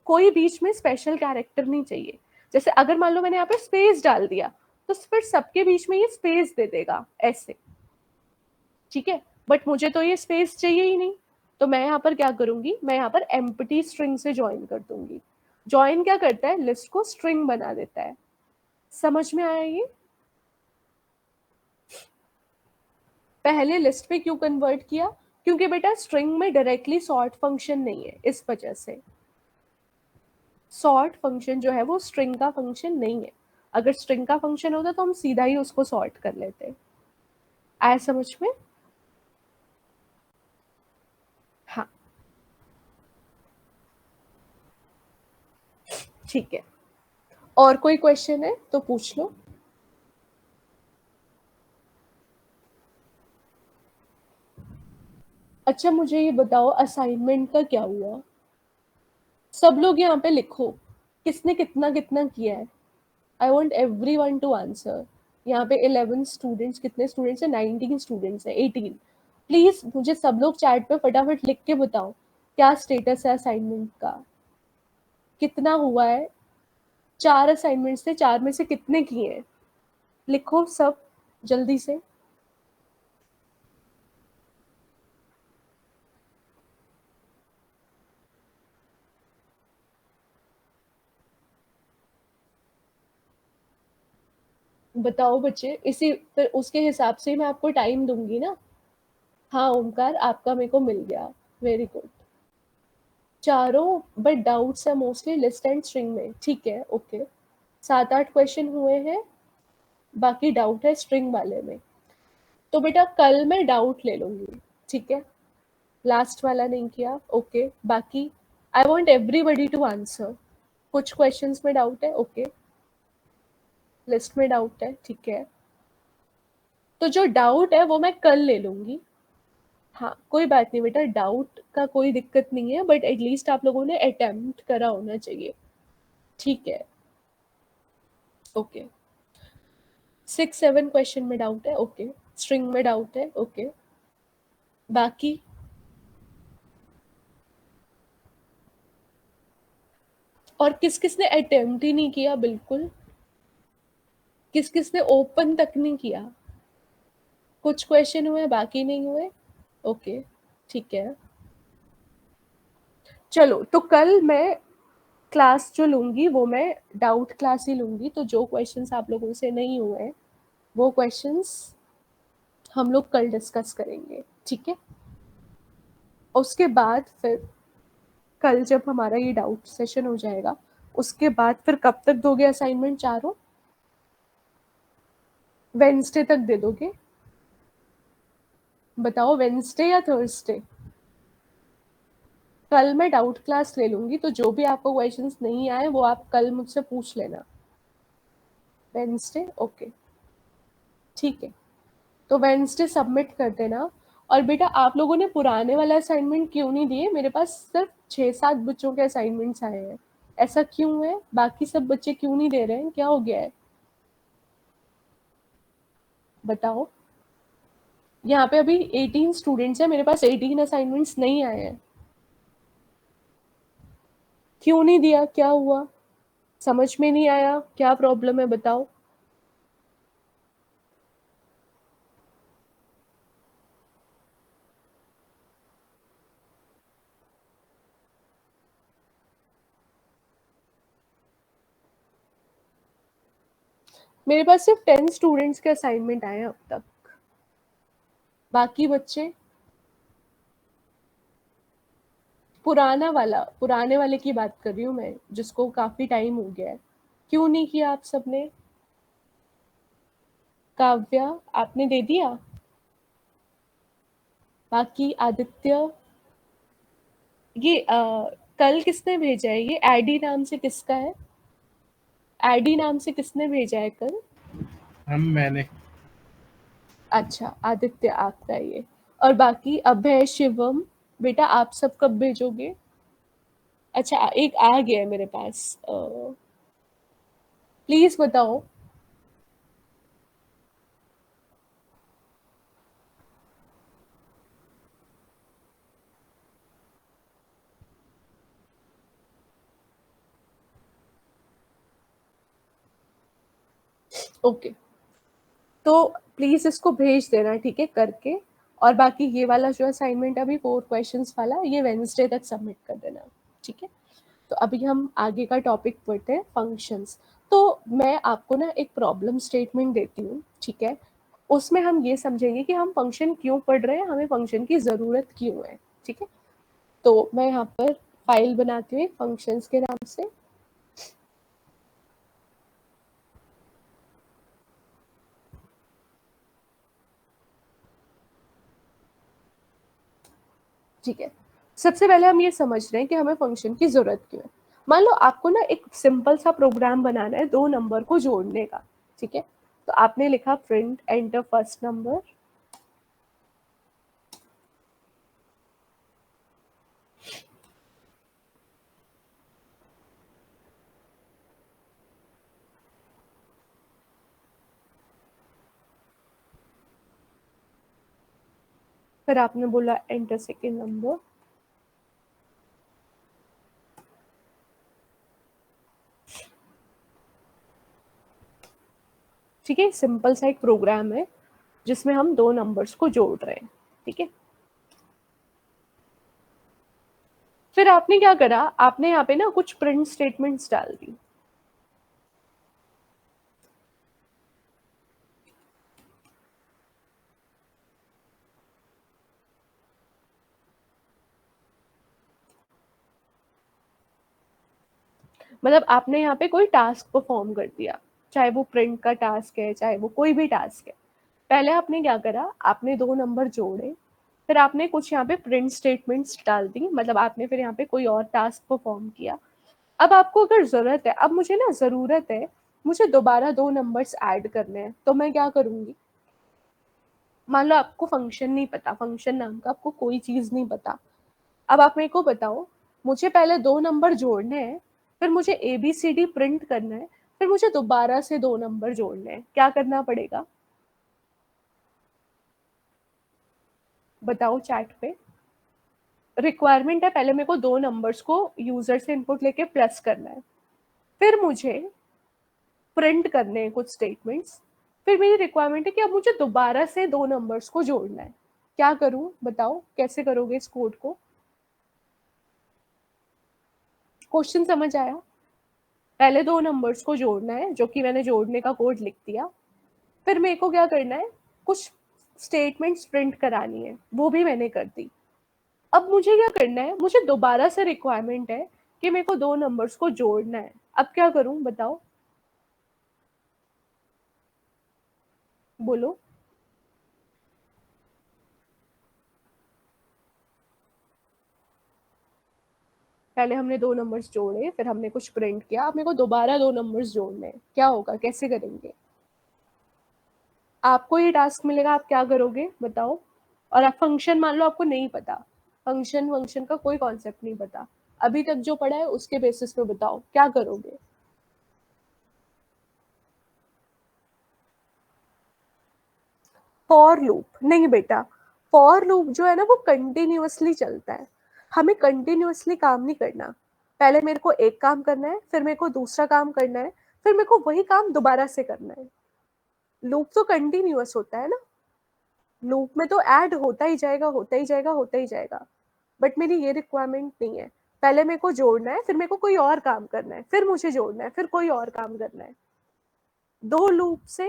कोई बीच में स्पेशल कैरेक्टर नहीं चाहिए। जैसे अगर मान लो मैंने यहाँ पे स्पेस डाल दिया तो फिर सबके बीच में ये स्पेस दे देगा ऐसे, ठीक है। बट मुझे तो ये स्पेस चाहिए ही नहीं, तो मैं यहाँ पर क्या करूंगी, मैं यहाँ पर एम्प्टी स्ट्रिंग से ज्वाइन कर दूंगी। ज्वाइन क्या करता है, लिस्ट को स्ट्रिंग बना देता है। समझ में आया ये? पहले लिस्ट में क्यों कन्वर्ट किया, क्योंकि बेटा स्ट्रिंग में डायरेक्टली सॉर्ट फंक्शन नहीं है, इस वजह से सॉर्ट फंक्शन जो है वो स्ट्रिंग का फंक्शन नहीं है। अगर स्ट्रिंग का फंक्शन होता तो हम सीधा ही उसको सॉर्ट कर लेते। आया समझ में? हाँ, ठीक है। और कोई क्वेश्चन है तो पूछ लो। अच्छा मुझे ये बताओ, असाइनमेंट का क्या हुआ? सब लोग यहाँ पे लिखो, किसने कितना कितना किया है। I want every one two answer. यहाँ पे 11 स्टूडेंट्स, कितने स्टूडेंट्स है, 19 स्टूडेंट्स है, 18। प्लीज मुझे सब लोग चैट पे फटाफट लिख के बताओ क्या स्टेटस है असाइनमेंट का, कितना हुआ है। 4 असाइनमेंट्स थे, 4 में से कितने किए हैं, लिखो सब जल्दी से। बताओ बच्चे, इसी फिर उसके हिसाब से मैं आपको टाइम दूंगी ना। हाँ ओमकार, आपका मेरे को मिल गया, वेरी गुड। चारों बट डाउट्स है मोस्टली लिस्ट एंड स्ट्रिंग में, ठीक है ओके। 7-8 क्वेश्चन हुए हैं, बाकी डाउट है स्ट्रिंग वाले में। तो बेटा कल मैं डाउट ले लूंगी, ठीक है। लास्ट वाला नहीं किया, ओके। बाकी I want everybody to answer. कुछ क्वेश्चंस में डाउट है, ओके। लिस्ट में डाउट है, ठीक है। तो जो डाउट है वो मैं कल ले लूंगी। हाँ कोई बात नहीं बेटा, डाउट का कोई दिक्कत नहीं है, बट एटलीस्ट आप लोगों ने अटेम्प्ट करा होना चाहिए, ठीक है ओके। 6-7 क्वेश्चन में डाउट है, ओके। स्ट्रिंग में डाउट है, ओके। बाकी और किस किस ने अटेम्प्ट ही नहीं किया, बिल्कुल। किस किस ने ओपन तक नहीं किया। कुछ क्वेश्चन हुए बाकी नहीं हुए, ओके ठीक है। चलो तो कल मैं क्लास जो लूंगी वो मैं डाउट क्लास ही लूंगी, तो जो क्वेश्चंस आप लोगों से नहीं हुए हैं वो क्वेश्चंस हम लोग कल डिस्कस करेंगे, ठीक है। उसके बाद फिर कल जब हमारा ये डाउट सेशन हो जाएगा, उसके बाद फिर कब तक दोगे असाइनमेंट चारों? वेंसडे तक दे दोगे? बताओ वेंसडे या थर्सडे? कल मैं डाउट क्लास ले लूंगी, तो जो भी आपको क्वेश्चंस नहीं आए वो आप कल मुझसे पूछ लेना। वेंसडे ओके, ठीक है। तो वेंसडे सबमिट कर देना। और बेटा आप लोगों ने पुराने वाला असाइनमेंट क्यों नहीं दिए? मेरे पास सिर्फ 6-7 बच्चों के असाइनमेंट्स आए हैं, ऐसा क्यों है? बाकी सब बच्चे क्यों नहीं दे रहे हैं, क्या हो गया है बताओ। यहाँ पे अभी 18 स्टूडेंट्स हैं, मेरे पास 18 असाइनमेंट्स नहीं आए हैं। क्यों नहीं दिया, क्या हुआ? समझ में नहीं आया, क्या प्रॉब्लम है बताओ। मेरे पास सिर्फ 10 स्टूडेंट्स के असाइनमेंट आए हैं अब तक, बाकी बच्चे पुराने वाले की बात कर रही हूँ मैं, जिसको काफी टाइम हो गया है। क्यों नहीं किया आप सबने? काव्या, आपने दे दिया? बाकी आदित्य, ये कल किसने भेजा है? ये एडी नाम से किसका है? एडी नाम से किसने भेजा है कल? मैंने। अच्छा, आदित्य आपका है ये। और बाकी अभय, शिवम, बेटा आप सब कब भेजोगे? अच्छा, एक आ गया है मेरे पास, प्लीज बताओ। ओके, तो प्लीज इसको भेज देना, ठीक है, करके। और बाकी ये वाला जो असाइनमेंट अभी 4 क्वेश्चंस वाला, ये वेडनेसडे तक सबमिट कर देना, ठीक है। तो अभी हम आगे का टॉपिक पढ़ते हैं, फंक्शंस। तो मैं आपको ना एक प्रॉब्लम स्टेटमेंट देती हूँ, ठीक है। उसमें हम ये समझेंगे कि हम फंक्शन क्यों पढ़ रहे हैं, हमें फंक्शन की जरूरत क्यों है, ठीक है। तो मैं यहाँ पर फाइल बनाती हूँ फंक्शंस के नाम से। ठीक है, सबसे पहले हम ये समझ रहे हैं कि हमें फंक्शन की जरूरत क्यों है। मान लो आपको ना एक सिंपल सा प्रोग्राम बनाना है दो नंबर को जोड़ने का, ठीक है। तो आपने लिखा प्रिंट एंटर फर्स्ट नंबर, फिर आपने बोला एंटर सेकेंड नंबर। ठीक है, सिंपल सा एक प्रोग्राम है जिसमें हम दो नंबर्स को जोड़ रहे हैं, ठीक है। फिर आपने क्या करा, आपने यहाँ पे ना कुछ प्रिंट स्टेटमेंट्स डाल दी। मतलब आपने यहाँ पे कोई टास्क परफॉर्म कर दिया, चाहे वो प्रिंट का टास्क है, चाहे वो कोई भी टास्क है। पहले आपने क्या करा, आपने दो नंबर जोड़े, फिर आपने कुछ यहाँ पे प्रिंट स्टेटमेंट्स डाल दी, मतलब आपने फिर यहाँ पे कोई और टास्क परफॉर्म किया। अब आपको अगर जरूरत है, अब मुझे ना जरूरत है, मुझे दोबारा दो नंबर्स ऐड करने हैं, तो मैं क्या करूंगी। मान लो आपको फंक्शन नहीं पता, फंक्शन नाम का आपको कोई चीज नहीं पता। अब आप मेरे को बताओ, मुझे पहले दो नंबर जोड़ने हैं, फिर मुझे ABCD प्रिंट करना है, फिर मुझे दोबारा से दो नंबर जोड़ने हैं, क्या करना पड़ेगा? बताओ चैट पे। रिक्वायरमेंट है, पहले मेरे को दो नंबर्स को यूजर से इनपुट लेके प्लस करना है, फिर मुझे प्रिंट करने हैं कुछ स्टेटमेंट्स, फिर मेरी रिक्वायरमेंट है कि अब मुझे दोबारा से दो नंबर्स को जोड़ना है। क्या करूं, बताओ कैसे करोगे इस कोड को? क्वेश्चन समझ आया? पहले दो नंबर्स को जोड़ना है, जो कि मैंने जोड़ने का कोड लिख दिया। फिर मेरे को क्या करना है, कुछ स्टेटमेंट्स प्रिंट करानी है, वो भी मैंने कर दी। अब मुझे क्या करना है, मुझे दोबारा से रिक्वायरमेंट है कि मेरे को दो नंबर्स को जोड़ना है। अब क्या करूं, बताओ, बोलो। पहले हमने दो नंबर्स जोड़े, फिर हमने कुछ प्रिंट किया, अब मेरे को दोबारा दो नंबर्स जोड़ने हैं, क्या होगा, कैसे करेंगे? आपको ये टास्क मिलेगा, आप क्या करोगे बताओ। और आप फंक्शन मान लो आपको नहीं पता, फंक्शन फंक्शन का कोई कॉन्सेप्ट नहीं पता, अभी तक जो पढ़ा है उसके बेसिस पे बताओ क्या करोगे। फॉर लूप नहीं बेटा, फॉर लूप जो है ना वो कंटिन्यूअसली चलता है, हमें कंटिन्यूअसली काम नहीं करना। पहले मेरे को एक काम करना है, फिर मेरे को दूसरा काम करना है, फिर मेरे को वही काम दोबारा से करना है। लूप तो कंटिन्यूअस होता है ना, लूप में तो ऐड होता ही जाएगा, होता ही जाएगा, होता ही जाएगा। बट मेरी ये रिक्वायरमेंट नहीं है, पहले मेरे को जोड़ना है, फिर मेरे को कोई और काम करना है, फिर मुझे जोड़ना है, फिर कोई और काम करना है। दो लूप से,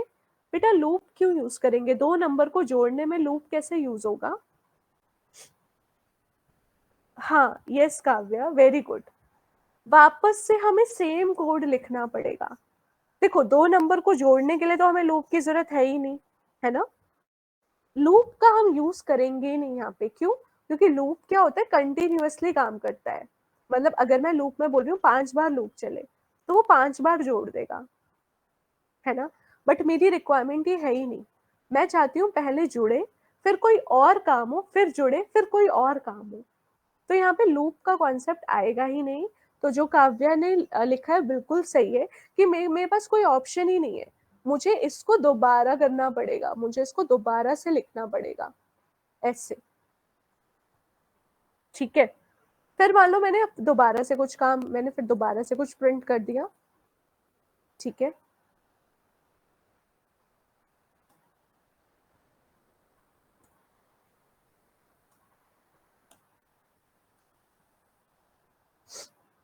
बेटा लूप क्यों यूज करेंगे, दो नंबर को जोड़ने में लूप कैसे यूज होगा? हाँ यस काव्या, वेरी गुड। वापस से हमें सेम कोड लिखना पड़ेगा। देखो 2 नंबर को जोड़ने के लिए तो हमें लूप की जरूरत है ही नहीं, है ना। लूप का हम यूज करेंगे नहीं यहाँ पे, क्यों? क्योंकि लूप क्या होता है, कंटिन्यूअसली काम करता है। मतलब अगर मैं लूप में बोल रही हूँ 5 बार लूप चले तो वो 5 बार जोड़ देगा, है ना। बट मेरी रिक्वायरमेंट ये है ही नहीं। मैं चाहती हूँ पहले जुड़े, फिर कोई और काम हो, फिर जुड़े, फिर कोई और काम हो। तो यहाँ पे लूप का कॉन्सेप्ट आएगा ही नहीं। तो जो काव्या ने लिखा है बिल्कुल सही है कि मेरे पास कोई ऑप्शन ही नहीं है, मुझे इसको दोबारा करना पड़ेगा, मुझे इसको दोबारा से लिखना पड़ेगा ऐसे। ठीक है, फिर मान लो मैंने दोबारा से कुछ काम, मैंने फिर दोबारा से कुछ प्रिंट कर दिया। ठीक है,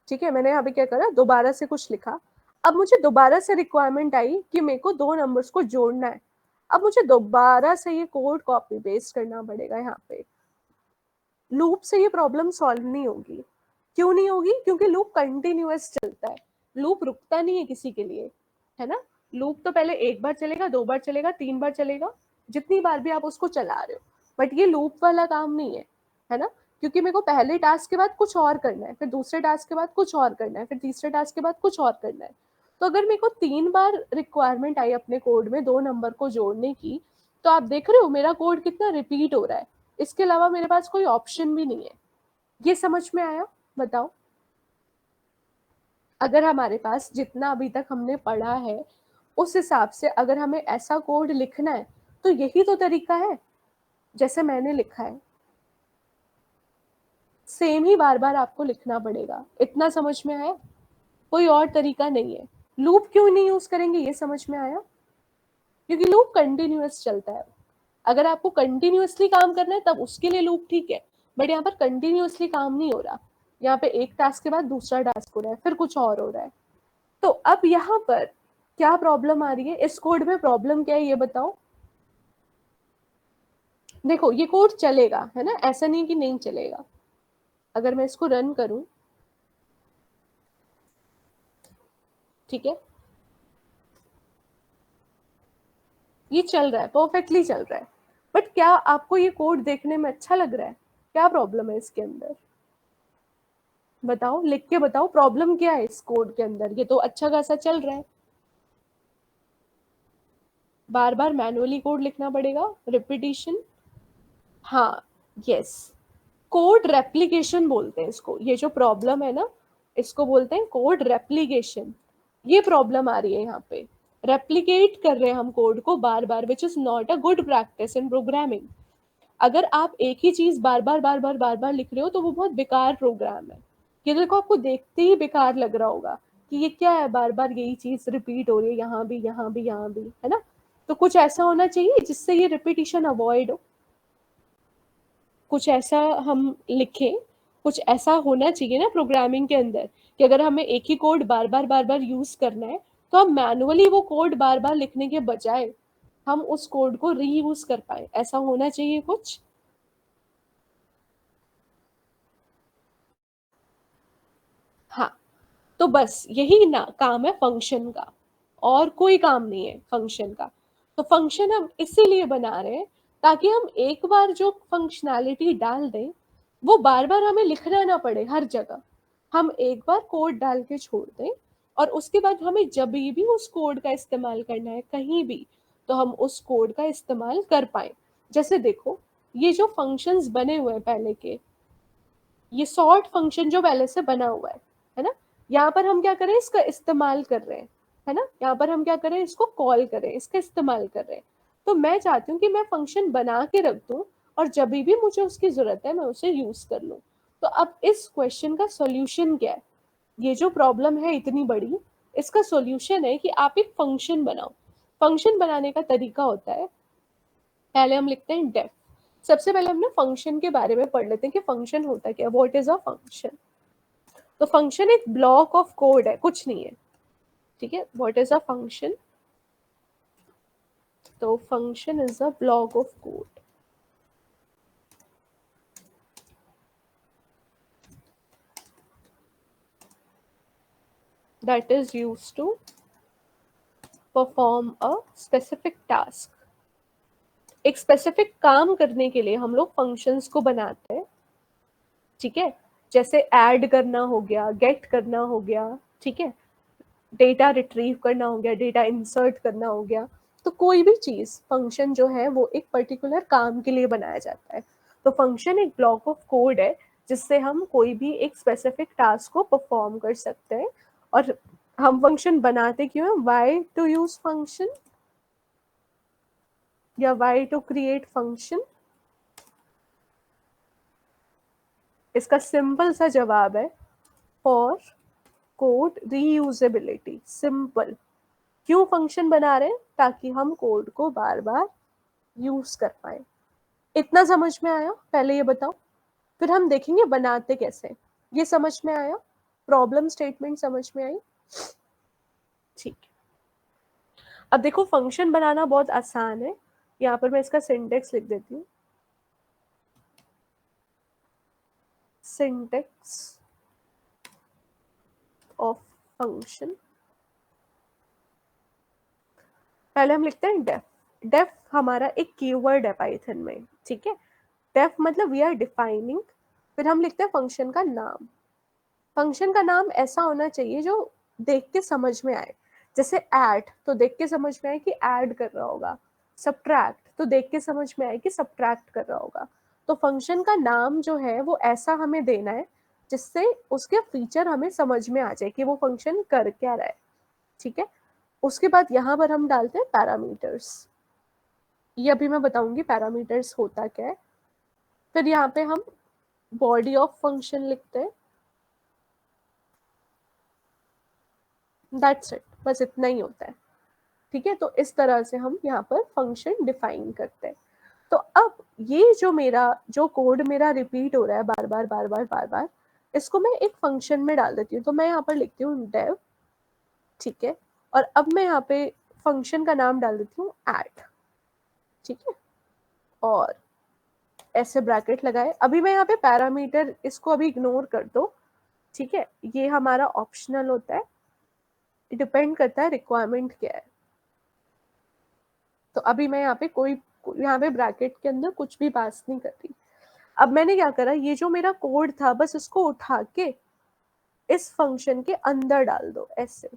ठीक है, मैंने यहाँ पे क्या करा, दोबारा से कुछ लिखा। अब मुझे दोबारा से रिक्वायरमेंट आई कि मेरे को 2 नंबर्स को जोड़ना है। अब मुझे दोबारा से ये कोड कॉपी पेस्ट करना पड़ेगा यहाँ पे। लूप से ये प्रॉब्लम सॉल्व नहीं होगी। क्यों नहीं होगी? क्योंकि लूप कंटिन्यूअस चलता है, लूप रुकता नहीं है किसी के लिए, है ना। लूप तो पहले 1 बार चलेगा, 2 बार चलेगा, 3 बार चलेगा, जितनी बार भी आप उसको चला रहे हो। बट ये लूप वाला काम नहीं है ना। क्योंकि मेरे को पहले टास्क के बाद कुछ और करना है, फिर दूसरे टास्क के बाद कुछ और करना है, फिर तीसरे टास्क के बाद कुछ और करना है। तो अगर मेरे को 3 बार रिक्वायरमेंट आई अपने कोड में 2 नंबर को जोड़ने की, तो आप देख रहे हो मेरा कोड कितना रिपीट हो रहा है। इसके अलावा मेरे पास कोई ऑप्शन भी नहीं है। ये समझ में आया? बताओ। अगर हमारे पास जितना अभी तक हमने पढ़ा है उस हिसाब से अगर हमें ऐसा कोड लिखना है तो यही तो तरीका है जैसे मैंने लिखा है। सेम ही बार बार आपको लिखना पड़ेगा, इतना समझ में आया? कोई और तरीका नहीं है। लूप क्यों नहीं यूज करेंगे ये समझ में आया? क्योंकि लूप कंटिन्यूअस चलता है। अगर आपको कंटिन्यूअसली काम करना है तब उसके लिए लूप ठीक है। बट यहाँ पर कंटिन्यूअसली काम नहीं हो रहा। यहाँ पे एक टास्क के बाद दूसरा टास्क हो रहा है, फिर कुछ और हो रहा है। तो अब यहाँ पर क्या प्रॉब्लम आ रही है? इस कोड में प्रॉब्लम क्या है ये बताओ। देखो ये कोड चलेगा, है ना, ऐसा नहीं कि नहीं चलेगा। अगर मैं इसको रन करूं, ठीक है, ये चल रहा है, परफेक्टली चल रहा है। बट क्या आपको ये कोड देखने में अच्छा लग रहा है? क्या प्रॉब्लम है इसके अंदर? बताओ, लिख के बताओ, प्रॉब्लम क्या है इस कोड के अंदर? ये तो अच्छा खासा चल रहा है। बार बार मैनुअली कोड लिखना पड़ेगा, रिपीटिशन। हाँ, यस, कोड रेप्लिकेशन बोलते हैं इसको। ये जो प्रॉब्लम है ना, इसको बोलते हैं कोड रेप्लिकेशन। ये प्रॉब्लम आ रही है यहाँ पे। रेप्लिकेट कर रहे हैं हम कोड को बार बार, which is not a good practice in programming. अगर आप एक ही चीज बार बार लिख रहे हो तो वो बहुत बेकार प्रोग्राम है। ये देखो, आपको देखते ही बेकार लग रहा होगा कि ये क्या है, बार बार यही चीज रिपीट हो रही है, यहाँ भी, यहाँ भी, यहाँ भी, है ना। तो कुछ ऐसा होना चाहिए जिससे ये रिपीटिशन अवॉइड हो। कुछ ऐसा हम लिखें, कुछ ऐसा होना चाहिए ना प्रोग्रामिंग के अंदर कि अगर हमें एक ही कोड बार बार यूज करना है तो हम मैनुअली वो कोड बार बार लिखने के बजाय हम उस कोड को रीयूज कर पाए। ऐसा होना चाहिए कुछ। हाँ, तो बस यही ना काम है फंक्शन का, और कोई काम नहीं है फंक्शन का। तो फंक्शन हम इसीलिए बना रहे हैं ताकि हम एक बार जो फंक्शनैलिटी डाल दें वो बार बार हमें लिखना ना पड़े हर जगह। हम एक बार कोड डाल के छोड़ दें और उसके बाद हमें जब भी उस कोड का इस्तेमाल करना है कहीं भी, तो हम उस कोड का इस्तेमाल कर पाए। जैसे देखो, ये जो फंक्शंस बने हुए हैं पहले के, ये सॉर्ट फंक्शन जो पहले से बना हुआ है ना, यहाँ पर हम क्या करें, इसका इस्तेमाल कर रहे हैं, है ना। यहाँ पर हम क्या करें, इसको कॉल करें, इसका इस्तेमाल कर रहे हैं। तो मैं चाहती हूँ कि मैं फंक्शन बना के रख दूं और जब भी मुझे उसकी जरूरत है मैं उसे यूज कर लूँ। तो अब इस क्वेश्चन का सॉल्यूशन क्या है? ये जो प्रॉब्लम है इतनी बड़ी, इसका सॉल्यूशन है कि आप एक फंक्शन बनाओ। फंक्शन बनाने का तरीका होता है, पहले हम लिखते हैं डेफ। सबसे पहले हम ना फंक्शन के बारे में पढ़ लेते हैं कि फंक्शन होता क्या, व्हाट इज अ फंक्शन। तो फंक्शन एक ब्लॉक ऑफ कोड है, कुछ नहीं है। ठीक है, व्हाट इज अ फंक्शन? तो function is a block of code. that is used to perform a specific task. एक स्पेसिफिक काम करने के लिए हम लोग फंक्शंस को बनाते हैं, ठीक है, जैसे ऐड करना हो गया, गेट करना हो गया, ठीक है, डेटा रिट्रीव करना हो गया, डेटा इंसर्ट करना हो गया। तो कोई भी चीज फंक्शन जो है वो एक पर्टिकुलर काम के लिए बनाया जाता है। तो फंक्शन एक ब्लॉक ऑफ कोड है जिससे हम कोई भी एक स्पेसिफिक टास्क को परफॉर्म कर सकते हैं। और हम फंक्शन बनाते क्यों हैं? वाई टू यूज फंक्शन या वाई टू क्रिएट फंक्शन? इसका सिंपल सा जवाब है फॉर कोड रीयूजेबिलिटी। सिंपल। क्यों फंक्शन बना रहे हैं? ताकि हम कोड को बार बार यूज कर पाए। इतना समझ में आया? पहले ये बताओ, फिर हम देखेंगे बनाते कैसे। ये समझ में आया? प्रॉब्लम स्टेटमेंट समझ में आई? ठीक। अब देखो फंक्शन बनाना बहुत आसान है। यहाँ पर मैं इसका सिंटेक्स लिख देती हूँ। Syntax of function. पहले हम लिखते हैं डेफ। डेफ हमारा एक कीवर्ड है पाइथन में, ठीक है। डेफ मतलब वी आर डिफाइनिंग। फिर हम लिखते हैं फंक्शन का नाम। फंक्शन का नाम ऐसा होना चाहिए जो देख के समझ में आए। जैसे ऐड तो देख के समझ में आए कि ऐड कर रहा होगा। सब्ट्रैक्ट तो देख के समझ में आए कि सब्ट्रैक्ट कर रहा होगा। तो फंक्शन का नाम जो है वो ऐसा हमें देना है जिससे उसके फीचर हमें समझ में आ जाए कि वो फंक्शन कर क्या रहा है, ठीक है। उसके बाद यहाँ पर हम डालते हैं पैरामीटर्स। ये अभी मैं बताऊंगी पैरामीटर्स होता क्या है। फिर यहाँ पे हम बॉडी ऑफ फंक्शन लिखते हैं। दैट्स इट, बस इतना ही होता है, ठीक है। तो इस तरह से हम यहाँ पर फंक्शन डिफाइन करते हैं। तो अब ये जो कोड मेरा रिपीट हो रहा है बार बार बार बार बार बार, इसको मैं एक फंक्शन में डाल देती हूँ। तो मैं यहाँ पर लिखती हूँ डेव, ठीक है। और अब मैं यहाँ पे फंक्शन का नाम डाल देती हूँ ऐड, ठीक है। और ऐसे ब्रैकेट लगाए। अभी मैं यहाँ पे पैरामीटर इसको अभी इग्नोर कर दो, ठीक है। ये हमारा ऑप्शनल होता है, डिपेंड करता है रिक्वायरमेंट क्या है। तो अभी मैं यहाँ पे ब्रैकेट के अंदर कुछ भी पास नहीं कर रही। अब मैंने क्या करा, ये जो मेरा कोड था बस इसको उठा के इस फंक्शन के अंदर डाल दो ऐसे।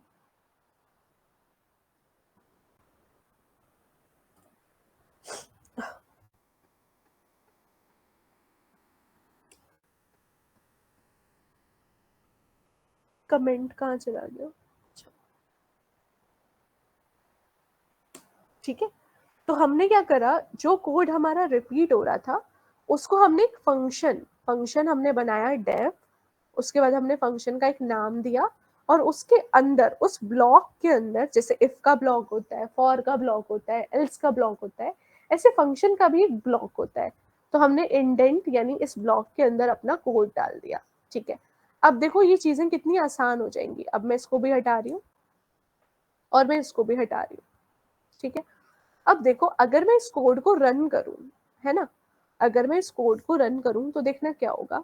कमेंट कहाँ चला गया? ठीक है। तो हमने क्या करा, जो कोड हमारा रिपीट हो रहा था उसको हमने एक फंक्शन हमने बनाया डेव। उसके बाद हमने फंक्शन का एक नाम दिया और उसके अंदर उस ब्लॉक के अंदर, जैसे इफ का ब्लॉक होता है, फॉर का ब्लॉक होता है, एल्स का ब्लॉक होता है, ऐसे फंक्शन का भी एक ब्लॉक होता है। तो हमने इंडेंट यानी इस ब्लॉक के अंदर अपना कोड डाल दिया, ठीक है। अब देखो ये चीजें कितनी आसान हो जाएंगी। अब मैं इसको भी हटा रही हूँ और मैं इसको भी हटा रही हूँ, ठीक है। अब देखो अगर मैं इस कोड को रन करूं, है ना, अगर मैं इस कोड को रन करूं तो देखना क्या होगा।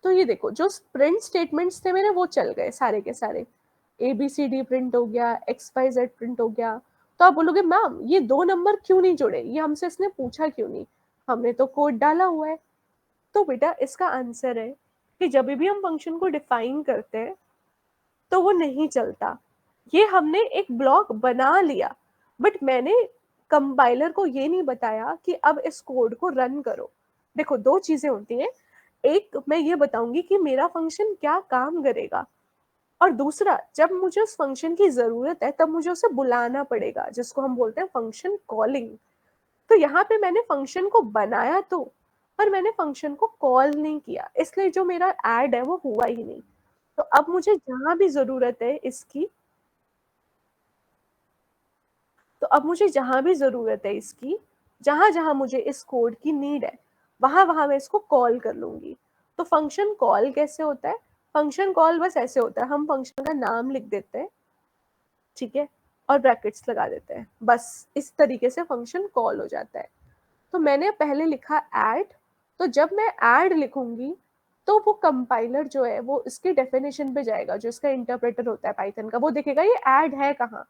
तो ये देखो जो प्रिंट स्टेटमेंट्स थे मेरे वो चल गए सारे के सारे। ABCD प्रिंट हो गया, XYZ प्रिंट हो गया। तो आप बोलोगे मैम ये 2 नंबर क्यों नहीं जुड़े, ये हमसे इसने पूछा क्यों नहीं, हमने तो कोड डाला हुआ है। तो बेटा इसका आंसर है कि जब भी हम फंक्शन को डिफाइन करते हैं तो वो नहीं चलता। ये हमने एक ब्लॉक बना लिया बट मैंने कंपाइलर को ये नहीं बताया कि अब इस कोड को रन करो। देखो दो चीजें होती हैं, एक मैं ये बताऊंगी कि मेरा फंक्शन क्या काम करेगा, और दूसरा जब मुझे उस फंक्शन की जरूरत है तब मुझे उसे बुलाना पड़ेगा, जिसको हम बोलते हैं फंक्शन कॉलिंग। तो यहाँ पे मैंने फंक्शन को बनाया तो, पर मैंने फंक्शन को कॉल नहीं किया, इसलिए जो मेरा ऐड है वो हुआ ही नहीं। तो अब मुझे जहां भी जरूरत है इसकी, तो अब मुझे जहां भी जरूरत है इसकी, जहां जहां मुझे इस कोड की नीड है वहां वहां मैं इसको कॉल कर लूंगी। तो फंक्शन कॉल कैसे होता है? फंक्शन कॉल बस ऐसे होता है, हम फंक्शन का नाम लिख देते हैं, ठीक है, और ब्रैकेट्स लगा देते हैं, बस इस तरीके से फंक्शन कॉल हो जाता है। तो मैंने पहले लिखा ऐड, तो जब मैं ऐड लिखूंगी तो वो कंपाइलर जो है वो इसके डेफिनेशन पे जाएगा, जो इसका इंटरप्रेटर होता है पाइथन का, वो देखेगा ये ऐड है कहाँ।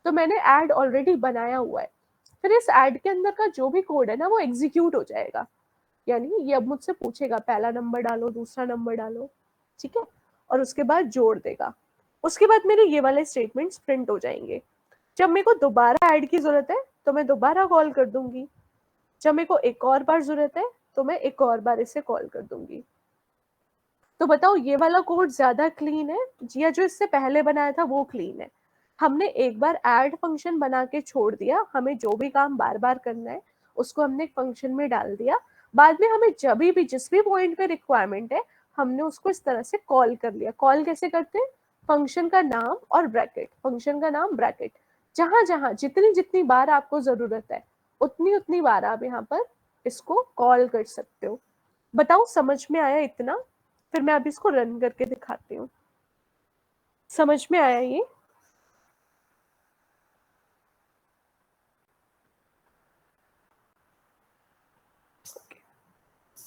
तो मैंने ऐड ऑलरेडी बनाया हुआ है, फिर इस ऐड के अंदर का जो भी कोड है ना वो एग्जीक्यूट हो जाएगा। यानी ये अब मुझसे पूछेगा पहला नंबर डालो, दूसरा नंबर डालो, ठीक है, और उसके बाद जोड़ देगा। उसके बाद मेरे ये वाले स्टेटमेंट्स प्रिंट हो जाएंगे। जब मेरे को दोबारा ऐड की जरूरत है तो मैं दोबारा कॉल कर दूंगी, जब मेरे को एक और बार जरूरत है तो मैं एक और बार इसे कॉल कर दूंगी। तो बताओ ये वाला कोड ज्यादा क्लीन है या जो इससे पहले बनाया था वो क्लीन है? हमने एक बार ऐड फंक्शन बना के छोड़ दिया, हमें जो भी काम बार बार करना है उसको हमने एक फंक्शन में डाल दिया, बाद में हमें जब भी जिस भी पॉइंट पे रिक्वायरमेंट है हमने उसको इस तरह से कॉल कर लिया। कॉल कैसे करते हैं? फंक्शन का नाम और ब्रैकेट, फंक्शन का नाम ब्रैकेट, जहां जहां जितनी जितनी बार आपको जरूरत है उतनी उतनी बार आप यहाँ पर इसको कॉल कर सकते हो। बताओ समझ में आया इतना? फिर मैं अभी इसको रन करके दिखाती हूँ। समझ में आया ये?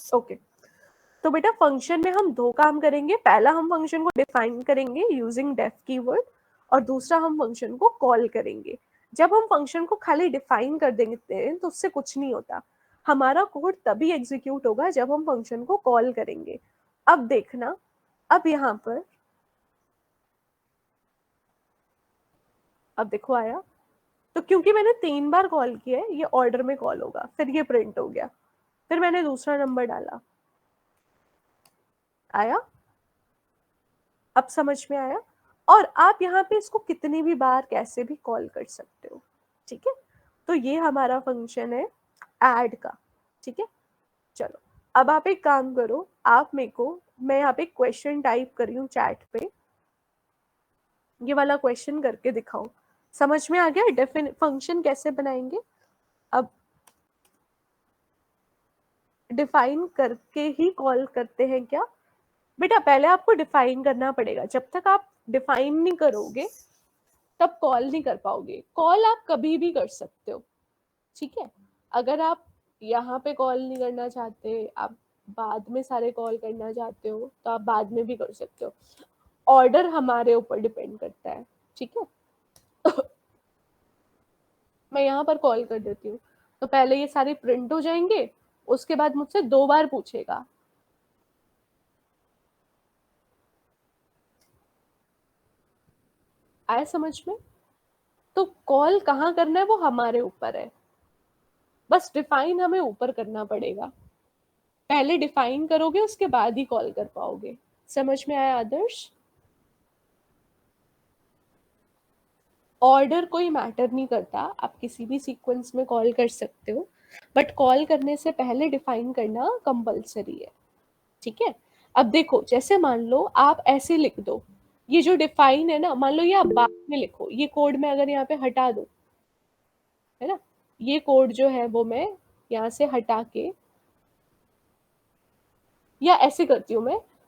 ओके। तो बेटा फंक्शन में हम दो काम करेंगे, पहला हम फंक्शन को डिफाइन करेंगे यूजिंग डेफ कीवर्ड, और दूसरा हम फंक्शन को कॉल करेंगे। जब हम फंक्शन को खाली डिफाइन कर देंगे तो उससे कुछ नहीं होता, हमारा कोड तभी एग्जीक्यूट होगा जब हम फंक्शन को कॉल करेंगे। अब देखना, अब यहाँ पर अब देखो आया, तो क्योंकि मैंने 3 बार कॉल किया है ये ऑर्डर में कॉल होगा, फिर ये प्रिंट हो गया, फिर मैंने दूसरा नंबर डाला, आया? अब समझ में आया? और आप यहाँ पे इसको कितनी भी बार कैसे भी कॉल कर सकते हो, ठीक है? तो ये हमारा फंक्शन है ऐड का, ठीक है? चलो अब आप एक काम करो, आप मेरे को, मैं यहाँ पे क्वेश्चन टाइप कर रही हूँ चैट पे, ये वाला क्वेश्चन करके दिखाओ। समझ में आ गया फंक्शन कैसे बनाएंगे? अब डिफाइन करके ही कॉल करते हैं क्या? बेटा पहले आपको डिफाइन करना पड़ेगा, जब तक आप डिफाइन नहीं करोगे तब कॉल नहीं कर पाओगे। कॉल आप कभी भी कर सकते हो, ठीक है? अगर आप यहाँ पे कॉल नहीं करना चाहते, आप बाद में सारे कॉल करना चाहते हो तो आप बाद में भी कर सकते हो, ऑर्डर हमारे ऊपर डिपेंड करता है, ठीक है? मैं यहाँ पर कॉल कर देती हूँ, तो पहले ये सारे प्रिंट हो जाएंगे, उसके बाद मुझसे 2 बार पूछेगा। आया समझ में? तो कॉल कहाँ करना है वो हमारे ऊपर है, बस डिफाइन हमें ऊपर करना पड़ेगा। पहले डिफाइन करोगे उसके बाद ही कॉल कर पाओगे। समझ में आया आदर्श? ऑर्डर कोई मैटर नहीं करता, आप किसी भी सीक्वेंस में कॉल कर सकते हो, बट कॉल करने से पहले डिफाइन करना कंपलसरी है, ठीक है? अब देखो जैसे मान लो आप ऐसे लिख दो, ये जो डिफाइन है ना, मान लो ये आप बाद में लिखो, ये कोड मैं अगर यहाँ पे हटा दूं, है ना, ये कोड जो है वो मैं यहाँ से हटा के, या ऐसे करती हूँ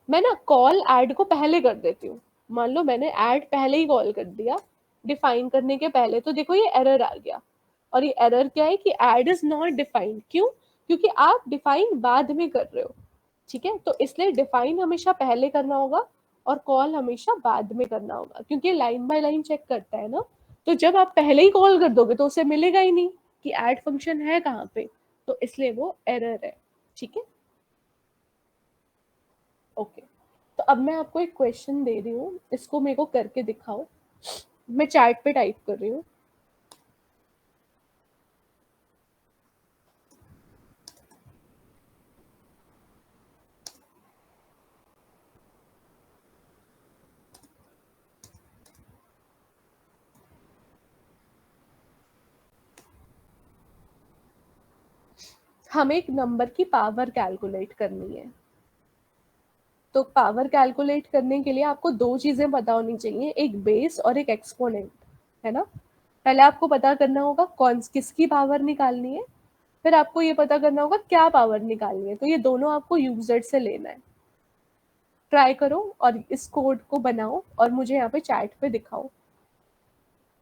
मैं ना कॉल ऐड को पहले कर देती हूँ। मान लो मैंने ऐड पहले ही कॉल कर दिया डिफाइन करने के पहले, तो देखो ये एरर आ गया, और ये एरर क्या है कि ऐड इज नॉट डिफाइंड। क्यों? क्योंकि आप डिफाइन बाद में कर रहे हो, ठीक है? तो इसलिए डिफाइन हमेशा पहले करना होगा और कॉल हमेशा बाद में करना होगा, क्योंकि लाइन बाय लाइन चेक करता है ना। तो जब आप पहले ही कॉल कर दोगे तो उसे मिलेगा ही नहीं कि ऐड फंक्शन है कहाँ पे, तो इसलिए वो एरर है, ठीक है? ओके। तो अब मैं आपको एक क्वेश्चन दे रही हूँ, इसको मेरे को करके दिखाओ। मैं चैट पे टाइप कर रही हूँ। हमें एक नंबर की पावर कैलकुलेट करनी है, तो पावर कैलकुलेट करने के लिए आपको 2 चीजें पता होनी चाहिए, एक बेस और एक एक्सपोनेंट, है ना? पहले आपको पता करना होगा कौन किसकी पावर निकालनी है, फिर आपको ये पता करना होगा क्या पावर निकालनी है, तो ये दोनों आपको यूजर से लेना है। ट्राई करो और इस कोड को बनाओ और मुझे यहाँ पे चैट पे दिखाओ।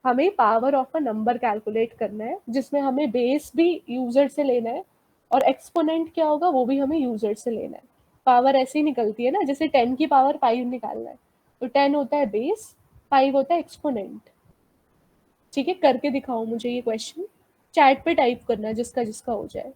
हमें power of a number calculate करना है, जिसमें हमें बेस भी यूजर से लेना है और एक्सपोनेंट क्या होगा वो भी हमें यूजर से लेना है। पावर ऐसे ही निकलती है ना, जैसे 10 की पावर 5 निकालना है तो 10 होता है बेस, 5 होता है एक्सपोनेंट। ठीक है, करके दिखाओ मुझे ये क्वेश्चन, चैट पे टाइप करना जिसका जिसका हो जाए।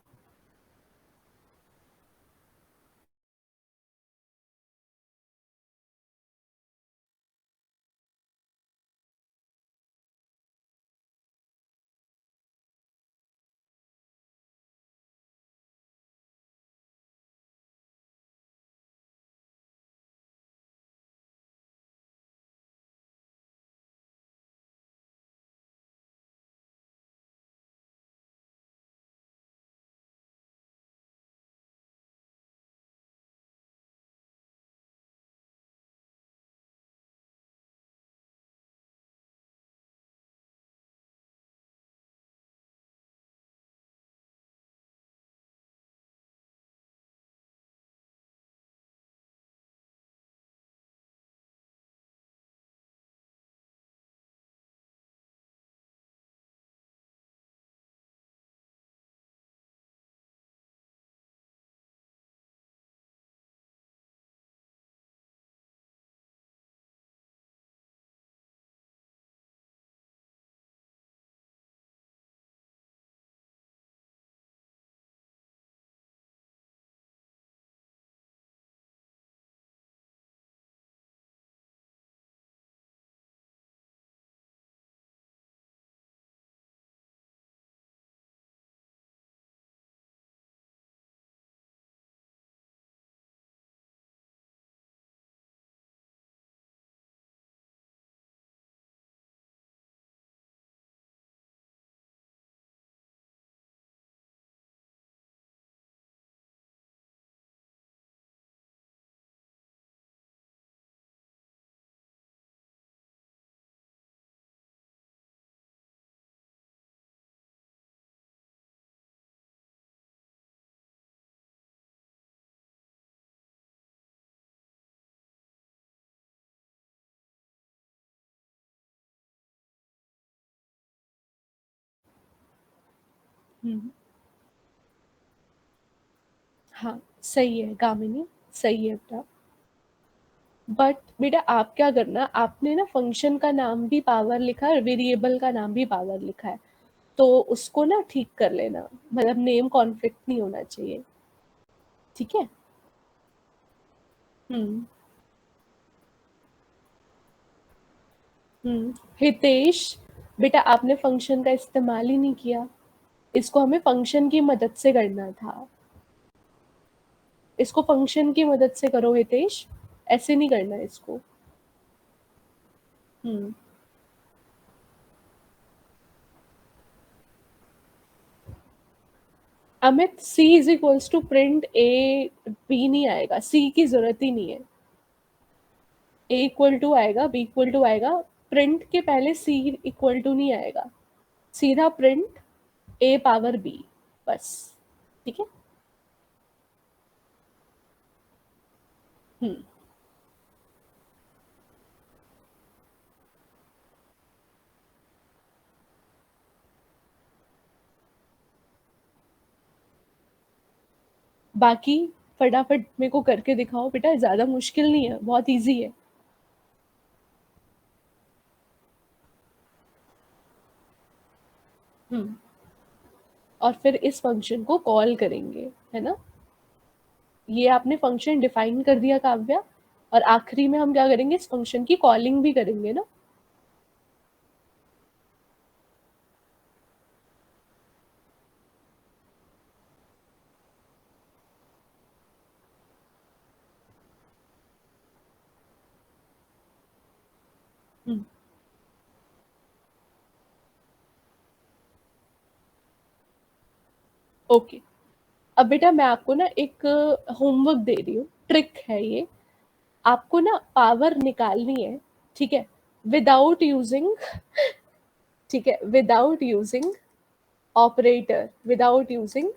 हाँ सही है गामिनी, सही है बेटा। बट बेटा आप क्या करना, आपने ना फंक्शन का नाम भी पावर लिखा है, वेरिएबल का नाम भी पावर लिखा है, तो उसको ना ठीक कर लेना, मतलब नेम कॉन्फ्लिक्ट नहीं होना चाहिए। ठीक है। हम्म। हितेश, बेटा आपने फंक्शन का इस्तेमाल ही नहीं किया, इसको हमें फंक्शन की मदद से करना था। इसको फंक्शन की मदद से करो हितेश, ऐसे नहीं करना इसको। हम्म। Amit, c is equals to print a b नहीं आएगा, c की जरूरत ही नहीं है। a इक्वल टू आएगा, b इक्वल टू आएगा, प्रिंट के पहले c इक्वल टू नहीं आएगा, सीधा प्रिंट a पावर b, बस। ठीक है। हम्म। बाकी फटाफट मेरे को करके दिखाओ बेटा, ज्यादा मुश्किल नहीं है, बहुत इजी है। हम्म। और फिर इस फंक्शन को कॉल करेंगे, है ना। ये आपने फंक्शन डिफाइन कर दिया काव्या, और आखिरी में हम क्या करेंगे, इस फंक्शन की कॉलिंग भी करेंगे ना। हम्म। ओके। अब बेटा मैं आपको ना एक होमवर्क दे रही हूँ, ट्रिक है ये। आपको ना पावर निकालनी है, ठीक है, विदाउट यूजिंग, ठीक है, without using operator, without using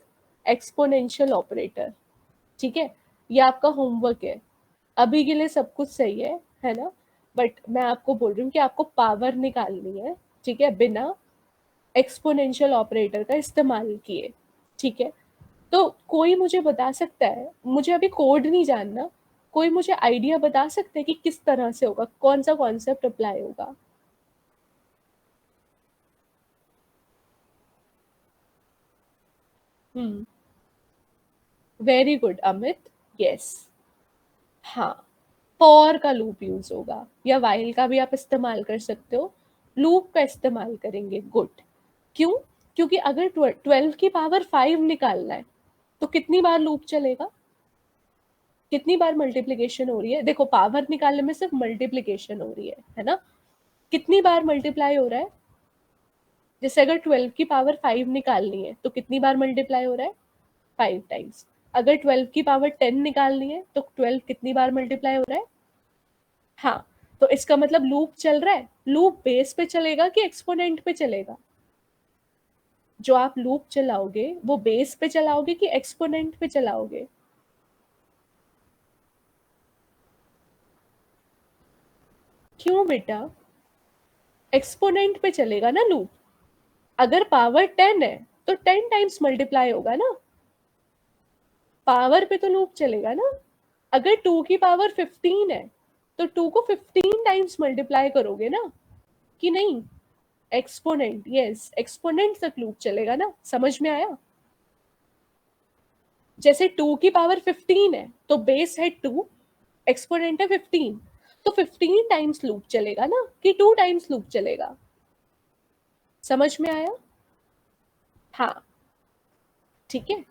exponential operator. ठीक है, ये आपका होमवर्क है। अभी के लिए सब कुछ सही है ना। बट मैं आपको बोल रही हूँ कि आपको पावर निकालनी है, ठीक है, बिना एक्सपोनेंशियल ऑपरेटर का इस्तेमाल किए। ठीक है, तो कोई मुझे बता सकता है, मुझे अभी कोड नहीं जानना, कोई मुझे आइडिया बता सकता है कि किस तरह से होगा, कौन सा कॉन्सेप्ट अप्लाई होगा? Very good Amit, yes. हाँ, फॉर का लूप यूज होगा, या वाइल का भी आप इस्तेमाल कर सकते हो, लूप का इस्तेमाल करेंगे। गुड। क्यों? क्योंकि अगर 12 की पावर 5 निकालना है तो कितनी बार लूप चलेगा, कितनी बार मल्टीप्लीकेशन हो रही है? देखो, पावर निकालने में सिर्फ मल्टीप्लीकेशन हो रही है ना? कितनी बार मल्टीप्लाई हो रहा है? जैसे अगर 12 की पावर 5 निकालनी है तो कितनी बार मल्टीप्लाई हो रहा है? 5 टाइम्स। अगर 12 की पावर 10 निकालनी है तो 12 कितनी बार मल्टीप्लाई हो रहा है? हाँ, तो इसका मतलब लूप चल रहा है। लूप बेस पे चलेगा कि एक्सपोनेंट पे चलेगा? जो आप लूप चलाओगे वो बेस पे चलाओगे कि एक्सपोनेंट पे चलाओगे? क्यों बेटा? एक्सपोनेंट पे चलेगा ना लूप। अगर पावर 10 है तो 10 टाइम्स मल्टीप्लाई होगा ना, पावर पे तो लूप चलेगा ना। अगर 2 की पावर 15 है तो 2 को 15 टाइम्स मल्टीप्लाई करोगे ना, कि नहीं? एक्सपोनेंट, यस, एक्सपोनेंट तक लूप चलेगा ना। समझ में आया? जैसे 2 की पावर 15 है तो बेस है 2, एक्सपोनेंट है 15, तो 15 टाइम्स लूप चलेगा ना, कि 2 टाइम्स लूप चलेगा? समझ में आया? हाँ, ठीक है।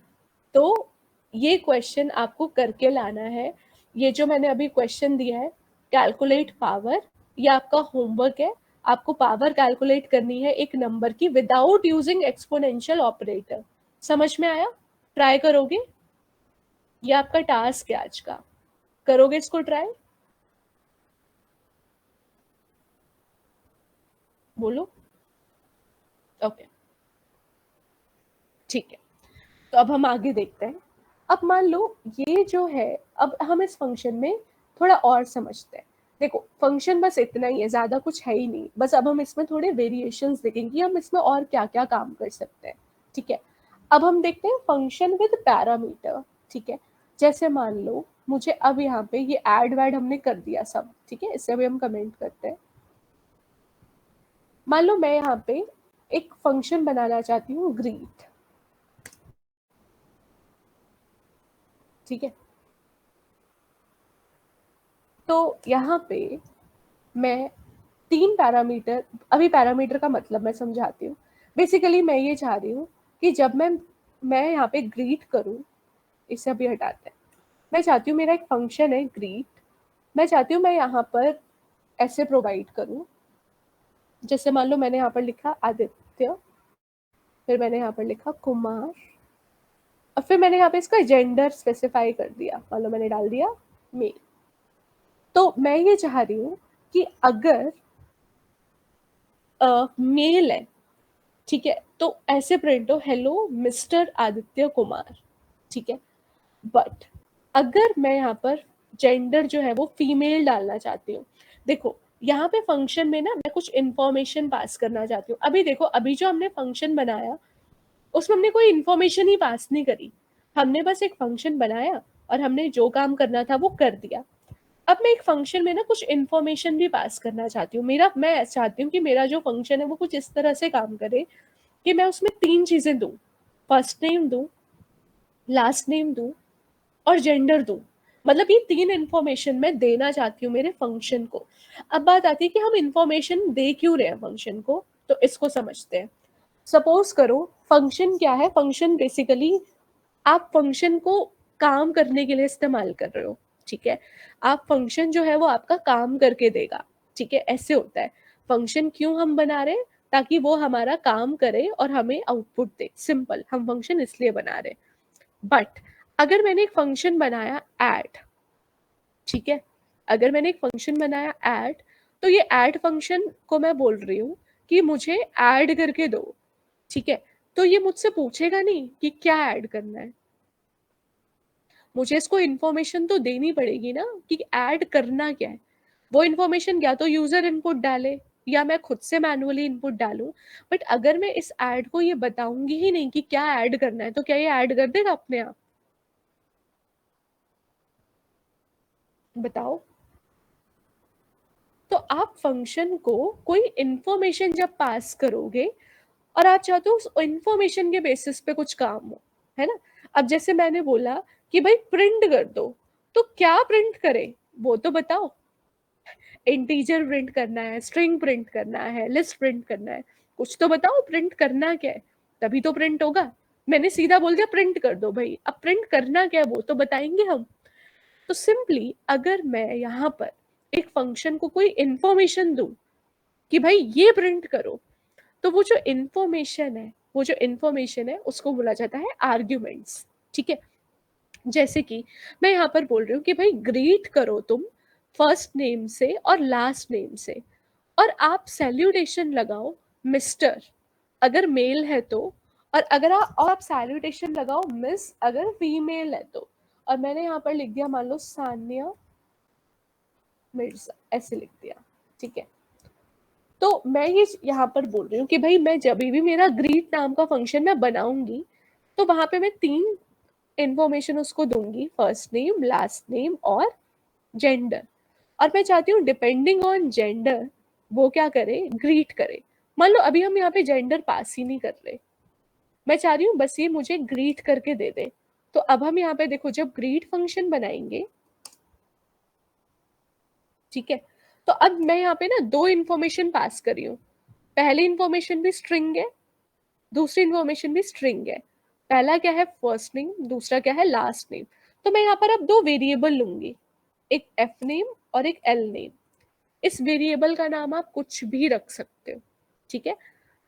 तो ये क्वेश्चन आपको करके लाना है। ये जो मैंने अभी क्वेश्चन दिया है, कैलकुलेट पावर, ये आपका होमवर्क है। आपको पावर कैलकुलेट करनी है एक नंबर की विदाउट यूजिंग एक्सपोनेंशियल ऑपरेटर। समझ में आया? ट्राई करोगे? ये आपका टास्क है आज का। करोगे इसको ट्राई? बोलो। ओके, ठीक है। तो अब हम आगे देखते हैं। अब मान लो ये जो है, अब हम इस फंक्शन में थोड़ा और समझते हैं। देखो, फंक्शन बस इतना ही है, ज्यादा कुछ है ही नहीं। बस अब हम इसमें थोड़े वेरिएशंस देखेंगे कि हम इसमें और क्या क्या काम कर सकते हैं। ठीक है, अब हम देखते हैं फंक्शन विद पैरामीटर। ठीक है, जैसे मान लो मुझे अब यहाँ पे ये ऐड वैड हमने कर दिया सब, ठीक है, इससे अभी हम कमेंट करते हैं। मान लो मैं यहाँ पे एक फंक्शन बनाना चाहती हूँ, ग्रीट। ठीक है, तो यहाँ पे मैं 3 पैरामीटर, अभी पैरामीटर का मतलब मैं समझाती हूँ। बेसिकली मैं ये चाह रही हूँ कि जब मैं यहाँ पे ग्रीट करूँ, इसे अभी हटाते हैं। मैं चाहती हूँ मेरा एक फंक्शन है ग्रीट, मैं चाहती हूँ मैं यहाँ पर ऐसे प्रोवाइड करूँ। जैसे मान लो मैंने यहाँ पर लिखा आदित्य, फिर मैंने यहाँ पर लिखा कुमार, और फिर मैंने यहाँ पे इसका जेंडर स्पेसिफाई कर दिया। मान लो मैंने डाल दिया मेल। तो मैं ये चाह रही हूँ कि अगर मेल है, ठीक है, तो ऐसे प्रिंट हो, हेलो मिस्टर आदित्य कुमार। ठीक है, बट अगर मैं यहाँ पर जेंडर जो है वो फीमेल डालना चाहती हूँ, देखो यहाँ पे फंक्शन में ना मैं कुछ इंफॉर्मेशन पास करना चाहती हूँ। अभी देखो, अभी जो हमने फंक्शन बनाया उसमें हमने कोई इंफॉर्मेशन ही पास नहीं करी, हमने बस एक फंक्शन बनाया और हमने जो काम करना था वो कर दिया। अब मैं एक फंक्शन में ना कुछ इन्फॉर्मेशन भी पास करना चाहती हूँ। मैं चाहती हूँ कि मेरा जो फंक्शन है वो कुछ इस तरह से काम करे कि मैं उसमें 3 चीजें दूं, फर्स्ट नेम दूं, लास्ट नेम दूं और जेंडर दूं। मतलब ये 3 इन्फॉर्मेशन मैं देना चाहती हूँ मेरे फंक्शन को। अब बात आती है कि हम इन्फॉर्मेशन दे क्यों रहे हैं फंक्शन को, तो इसको समझते हैं। सपोज करो फंक्शन क्या है, फंक्शन बेसिकली आप फंक्शन को काम करने के लिए इस्तेमाल कर रहे हो। ठीक है, आप फंक्शन जो है वो आपका काम करके देगा। ठीक है, ऐसे होता है। फंक्शन क्यों हम बना रहे हैं? ताकि वो हमारा काम करे और हमें आउटपुट दे। सिंपल, हम फंक्शन इसलिए बना रहे हैं। बट अगर मैंने एक फंक्शन बनाया ऐड, ठीक है, अगर मैंने एक फंक्शन बनाया ऐड, तो ये ऐड फंक्शन को मैं बोल रही हूँ कि मुझे ऐड करके दो। ठीक है, तो ये मुझसे पूछेगा नहीं कि क्या ऐड करना है, मुझे इसको इन्फॉर्मेशन तो देनी पड़ेगी ना कि ऐड करना क्या है। वो इन्फॉर्मेशन या तो यूजर इनपुट डाले या मैं खुद से मैनुअली इनपुट डालूं, बट अगर मैं इस ऐड को ये बताऊंगी ही नहीं कि क्या ऐड करना है, तो क्या ये ऐड कर देगा अपने आप? बताओ। तो आप फंक्शन को कोई इंफॉर्मेशन जब पास करोगे और आप चाहते हो उस इंफॉर्मेशन के बेसिस पे कुछ काम हो, है ना? अब जैसे मैंने बोला कि भाई प्रिंट कर दो, तो क्या प्रिंट करे वो तो बताओ। इंटीजर प्रिंट करना है, स्ट्रिंग प्रिंट करना है, लिस्ट प्रिंट करना है, कुछ तो बताओ प्रिंट करना क्या है, तभी तो प्रिंट होगा। मैंने सीधा बोल दिया प्रिंट कर दो भाई, अब प्रिंट करना क्या है वो तो बताएंगे हम। तो सिंपली अगर मैं यहाँ पर एक फंक्शन को कोई इंफॉर्मेशन दूं कि भाई ये प्रिंट करो, तो वो जो इंफॉर्मेशन है उसको बोला जाता है आर्ग्यूमेंट्स। ठीक है, जैसे कि मैं यहाँ पर बोल रही हूँ कि भाई ग्रीट करो तुम फर्स्ट नेम से और लास्ट नेम से, और आप सैल्यूटेशन लगाओ मिस्टर अगर मेल है तो, और अगर आप सैल्यूटेशन लगाओ मिस अगर फीमेल है तो। और मैंने यहाँ पर लिख दिया मान लो सानिया मिर्जा, ऐसे लिख दिया। ठीक है, तो मैं ये यहाँ पर बोल रही हूँ कि भाई मैं जब भी मेरा ग्रीट नाम का फंक्शन मैं बनाऊंगी, तो वहां पे मैं 3 इंफॉर्मेशन उसको दूंगी, फर्स्ट नेम, लास्ट नेम और जेंडर। और मैं चाहती हूँ डिपेंडिंग ऑन जेंडर वो क्या करे, ग्रीट करे। मान लो अभी हम यहाँ पे जेंडर पास ही नहीं कर रहे, मैं चाह रही हूँ बस ये मुझे ग्रीट करके दे दे। तो अब हम यहाँ पे देखो जब ग्रीट फंक्शन बनाएंगे, ठीक है, तो अब मैं यहाँ पे ना 2 इंफॉर्मेशन पास कर रही हूँ। पहली इंफॉर्मेशन भी स्ट्रिंग है, दूसरी इंफॉर्मेशन भी स्ट्रिंग है। पहला क्या है फर्स्ट नेम, दूसरा क्या है लास्ट नेम। तो मैं यहाँ पर अब 2 वेरिएबल लूंगी, एक एफ नेम और एक एल नेम। इस वेरिएबल का नाम आप कुछ भी रख सकते हो। ठीक है,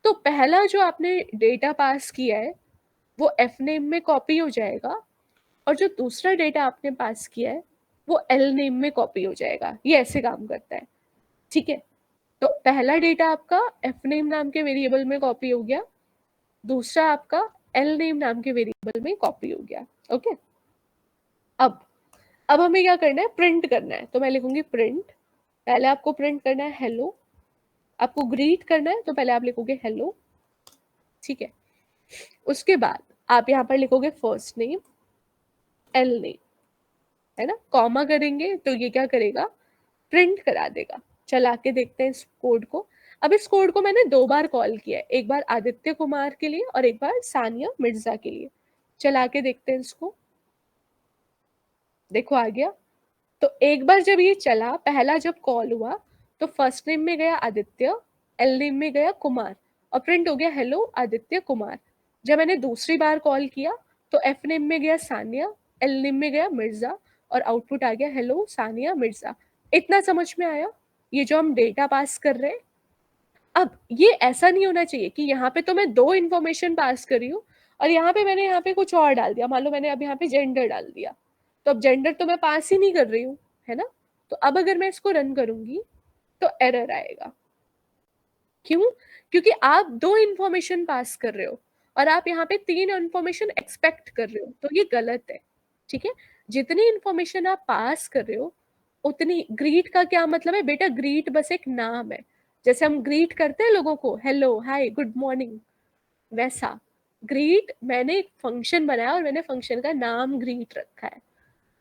तो पहला जो आपने डेटा पास किया है वो एफ नेम में कॉपी हो जाएगा, और जो दूसरा डेटा आपने पास किया है वो एल नेम में कॉपी हो जाएगा। ये ऐसे काम करता है। ठीक है, तो पहला डेटा आपका एफ नेम नाम के वेरिएबल में कॉपी हो गया, दूसरा आपका एल नेम नाम के वेरिएबल में कॉपी हो गया। ओके, अब अब हमें क्या करना है, प्रिंट करना है। तो मैं लिखूंगी प्रिंट, पहले आपको प्रिंट करना है हेलो, आपको ग्रीट करना है तो पहले आप लिखोगे हेलो। ठीक है, उसके बाद आप यहाँ पर लिखोगे फर्स्ट नेम एल नेम, है ना, कॉमा करेंगे तो ये क्या करेगा, प्रिंट करा देगा। चला के देखते हैं इस कोड को। अब इस कोड को मैंने 2 बार कॉल किया है, एक बार आदित्य कुमार के लिए और एक बार सानिया मिर्जा के लिए। चला के देखते हैं इसको, देखो आ गया। तो एक बार जब ये चला, पहला जब कॉल हुआ, तो फर्स्ट नेम में गया आदित्य, एल नेम में गया कुमार, और प्रिंट हो गया हेलो आदित्य कुमार। जब मैंने दूसरी बार कॉल किया तो एफ नेम में गया सानिया, एल नेम में गया मिर्जा, और आउटपुट आ गया हेलो सानिया मिर्जा। इतना समझ में आया ये जो हम डेटा पास कर रहे हैं? अब ये ऐसा नहीं होना चाहिए कि यहाँ पे तो मैं 2 इंफॉर्मेशन पास कर रही हूँ और यहाँ पे मैंने यहाँ पे कुछ और डाल दिया। मान लो मैंने अब यहाँ पे जेंडर डाल दिया, तो अब जेंडर तो मैं पास ही नहीं कर रही हूँ, है ना? तो अब अगर मैं इसको रन करूंगी तो एरर आएगा। क्यों? क्योंकि आप 2 इंफॉर्मेशन पास कर रहे हो और आप यहाँ पे 3 इंफॉर्मेशन एक्सपेक्ट कर रहे हो, तो ये गलत है। ठीक है, जितनी इंफॉर्मेशन आप पास कर रहे हो उतनी। ग्रीट का क्या मतलब है बेटा, ग्रीट बस एक नाम है। जैसे हम ग्रीट करते हैं लोगों को, हेलो हाय गुड मॉर्निंग, वैसा ग्रीट मैंने एक फंक्शन बनाया और मैंने फंक्शन का नाम ग्रीट रखा है।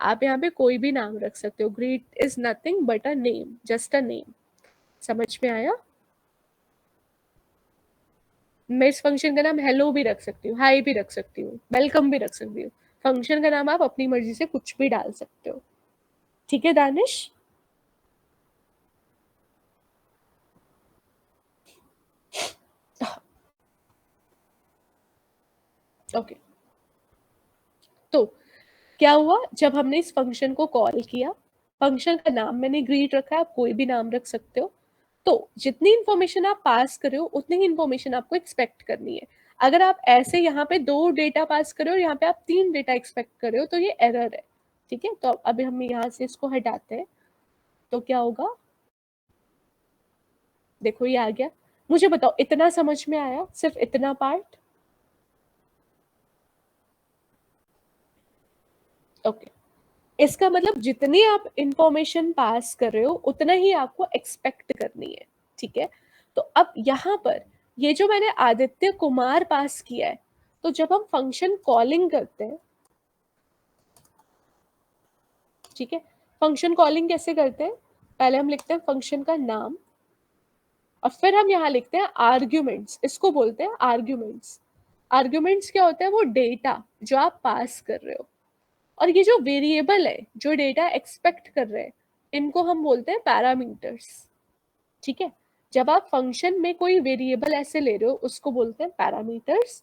आप यहाँ पे कोई भी नाम रख सकते हो, greet is nothing but a name, just a name. समझ में आया? मैं इस फंक्शन का नाम हेलो भी रख सकती हूँ, हाई भी रख सकती हूँ, वेलकम भी रख सकती हूँ। फंक्शन का नाम आप अपनी मर्जी से कुछ भी डाल सकते हो। ठीक है दानिश? ओके, तो क्या हुआ जब हमने इस फंक्शन को कॉल किया, फंक्शन का नाम मैंने ग्रीट रखा है, आप कोई भी नाम रख सकते हो। तो जितनी इंफॉर्मेशन आप पास कर रहे हो उतनी ही इंफॉर्मेशन आपको एक्सपेक्ट करनी है। अगर आप ऐसे यहाँ पे 2 डेटा पास कर रहे हो, यहाँ पे आप 3 डेटा एक्सपेक्ट कर रहे हो, तो ये एरर है। ठीक है, तो अभी हम यहाँ से इसको हटाते हैं, तो क्या होगा, देखो ये आ गया। मुझे बताओ इतना समझ में आया, सिर्फ इतना पार्ट? ओके, इसका मतलब जितनी आप इंफॉर्मेशन पास कर रहे हो उतना ही आपको एक्सपेक्ट करनी है। ठीक है, तो अब यहाँ पर ये जो मैंने आदित्य कुमार पास किया है, तो जब हम फंक्शन कॉलिंग करते हैं, ठीक है, फंक्शन कॉलिंग कैसे करते हैं, पहले हम लिखते हैं फंक्शन का नाम और फिर हम यहाँ लिखते हैं आर्ग्यूमेंट्स, इसको बोलते हैं आर्ग्यूमेंट्स। आर्ग्यूमेंट्स क्या होता है, वो डेटा जो आप पास कर रहे हो, और ये जो वेरिएबल है जो डेटा एक्सपेक्ट कर रहे हैं, इनको हम बोलते हैं पैरामीटर्स। ठीक है, जब आप फंक्शन में कोई वेरिएबल ऐसे ले रहे हो उसको बोलते हैं पैरामीटर्स,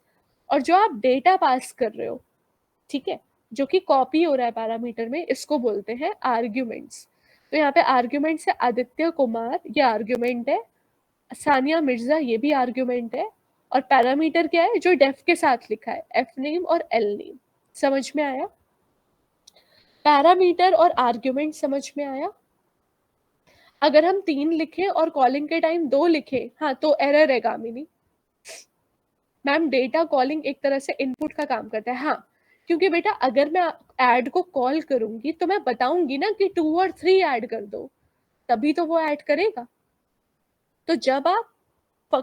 और जो आप डेटा पास कर रहे हो, ठीक है, जो कि कॉपी हो रहा है पैरामीटर में, इसको बोलते हैं आर्ग्यूमेंट्स। तो यहाँ पे आर्ग्यूमेंट्स है आदित्य कुमार, ये आर्ग्यूमेंट है, सानिया मिर्जा ये भी आर्ग्यूमेंट है, और पैरामीटर क्या है, जो डेफ के साथ लिखा है, एफ नेम और एल नेम। समझ में आया, पैरामीटर और आर्ग्यूमेंट समझ में आया। अगर हम 3 लिखे और कॉलिंग के टाइम 2 लिखे, हाँ तो एरर है गामिनी। मैम डेटा कॉलिंग एक तरह से इनपुट का काम करता है, हाँ, क्योंकि बेटा अगर मैं ऐड को कॉल करूंगी तो मैं बताऊंगी ना कि 2 और 3 ऐड कर दो, तभी तो वो ऐड करेगा। तो जब आप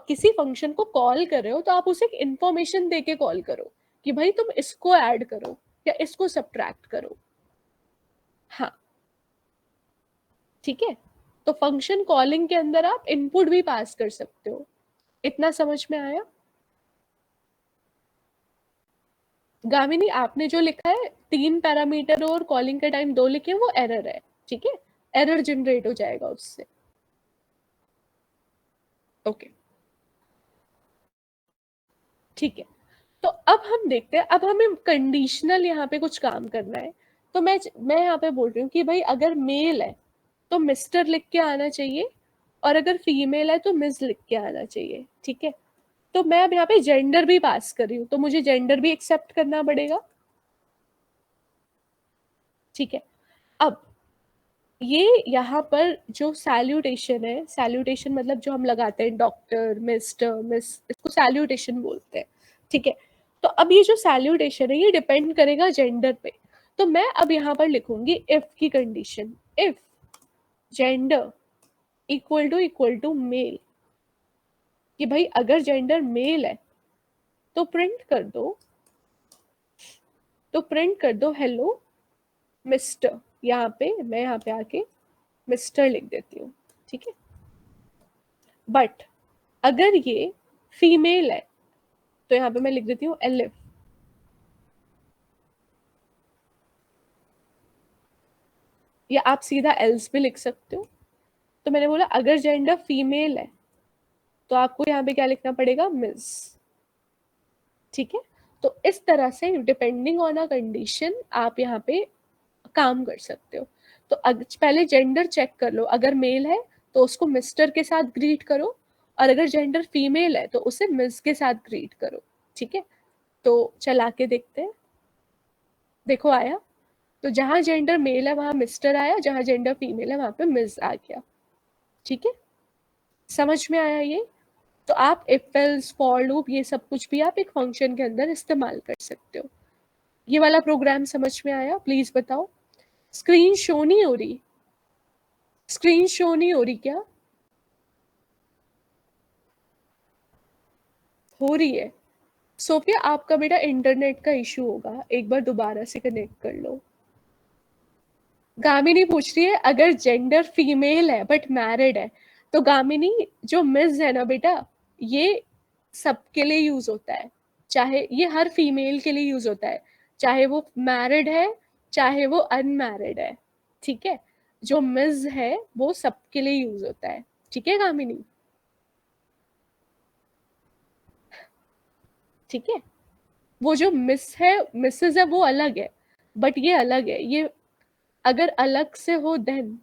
किसी फंक्शन को कॉल कर रहे हो तो आप उसे इंफॉर्मेशन दे के कॉल करो कि भाई तुम इसको ऐड करो या इसको सब्ट्रैक्ट करो। हाँ ठीक है, तो फंक्शन कॉलिंग के अंदर आप इनपुट भी पास कर सकते हो। इतना समझ में आया। गामिनी आपने जो लिखा है 3 पैरामीटर और कॉलिंग के टाइम 2 लिखे, वो एरर है, ठीक है, एरर जनरेट हो जाएगा उससे। ओके ठीक है, तो अब हम देखते हैं, अब हमें कंडीशनल यहाँ पे कुछ काम करना है। तो मैं यहाँ पे बोल रही हूँ कि भाई अगर मेल है तो मिस्टर लिख के आना चाहिए, और अगर फीमेल है तो मिस लिख के आना चाहिए, ठीक है। तो मैं अब यहाँ पे जेंडर भी पास कर रही हूँ, तो मुझे जेंडर भी एक्सेप्ट करना पड़ेगा, ठीक है। अब ये यहाँ पर जो सैल्यूटेशन है, सैल्यूटेशन मतलब जो हम लगाते हैं डॉक्टर, मिस्टर, मिस, इसको सैल्यूटेशन बोलते हैं, ठीक है। तो अब ये जो सैल्यूटेशन है ये डिपेंड करेगा जेंडर पे। तो मैं अब यहाँ पर लिखूंगी इफ की condition, if gender equal to male, कि भाई अगर जेंडर मेल है तो प्रिंट कर दो हेलो मिस्टर। यहाँ पे मैं यहाँ पे आके मिस्टर लिख देती हूँ, ठीक है। बट अगर ये फीमेल है तो यहाँ पे मैं लिख देती हूँ एलिफ, या आप सीधा एल्स भी लिख सकते हो। तो मैंने बोला अगर जेंडर फीमेल है तो आपको यहाँ पे क्या लिखना पड़ेगा, मिस, ठीक है। तो इस तरह से डिपेंडिंग ऑन अ कंडीशन आप यहाँ पे काम कर सकते हो। तो पहले जेंडर चेक कर लो, अगर मेल है तो उसको मिस्टर के साथ ग्रीट करो, और अगर जेंडर फीमेल है तो उसे मिस के साथ ग्रीट करो, ठीक है। तो चला के देखते हैं, देखो आया, तो जहां जेंडर मेल है वहां मिस्टर आया, जहां जेंडर फीमेल है वहां पे मिस आ गया, ठीक है। समझ में आया ये। तो आप इफ एल्स फॉर लूप ये सब कुछ भी आप एक फंक्शन के अंदर इस्तेमाल कर सकते हो। ये वाला प्रोग्राम समझ में आया, प्लीज बताओ। स्क्रीन शो नहीं हो रही, स्क्रीन शो नहीं हो रही क्या, हो रही है। सोफिया आपका बेटा इंटरनेट का इशू होगा, एक बार दोबारा से कनेक्ट कर लो। गामिनी पूछ रही है अगर जेंडर फीमेल है बट मैरिड है, तो गामिनी जो मिस है ना बेटा, ये सबके लिए यूज होता है, चाहे ये हर फीमेल के लिए यूज होता है, चाहे वो मैरिड है चाहे वो अनमैरिड है, ठीक है। जो मिस है वो सबके लिए यूज होता है, ठीक है गामिनी, ठीक है। वो जो मिस है, मिसेस है वो अलग है, बट ये अलग है, ये अगर अलग से हो देन,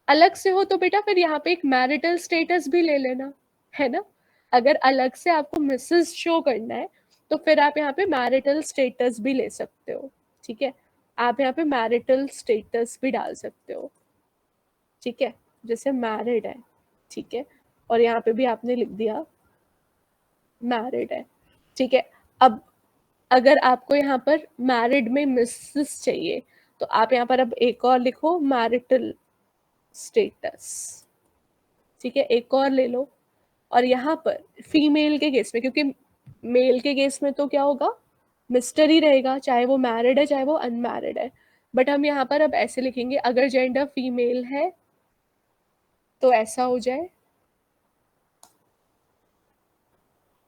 अलग से हो तो बेटा फिर यहाँ पे एक मैरिटल स्टेटस भी ले लेना, है ना। अगर अलग से आपको मिसेस शो करना है तो फिर आप यहाँ पे मैरिटल स्टेटस भी ले सकते हो, ठीक है। आप यहाँ पे मैरिटल स्टेटस भी डाल सकते हो, ठीक है, जैसे मैरिड है, ठीक है, और यहाँ पे भी आपने लिख दिया मैरिड है, ठीक है। अब अगर आपको यहाँ पर मैरिड में मिसेस चाहिए तो आप यहाँ पर अब एक और लिखो मैरिटल स्टेटस, ठीक है, एक और ले लो, और यहाँ पर फीमेल के केस में, क्योंकि मेल के केस में तो क्या होगा, मिस्टर ही रहेगा, चाहे वो मैरिड है चाहे वो अनमैरिड है। बट हम यहाँ पर अब ऐसे लिखेंगे, अगर जेंडर फीमेल है तो ऐसा हो जाए,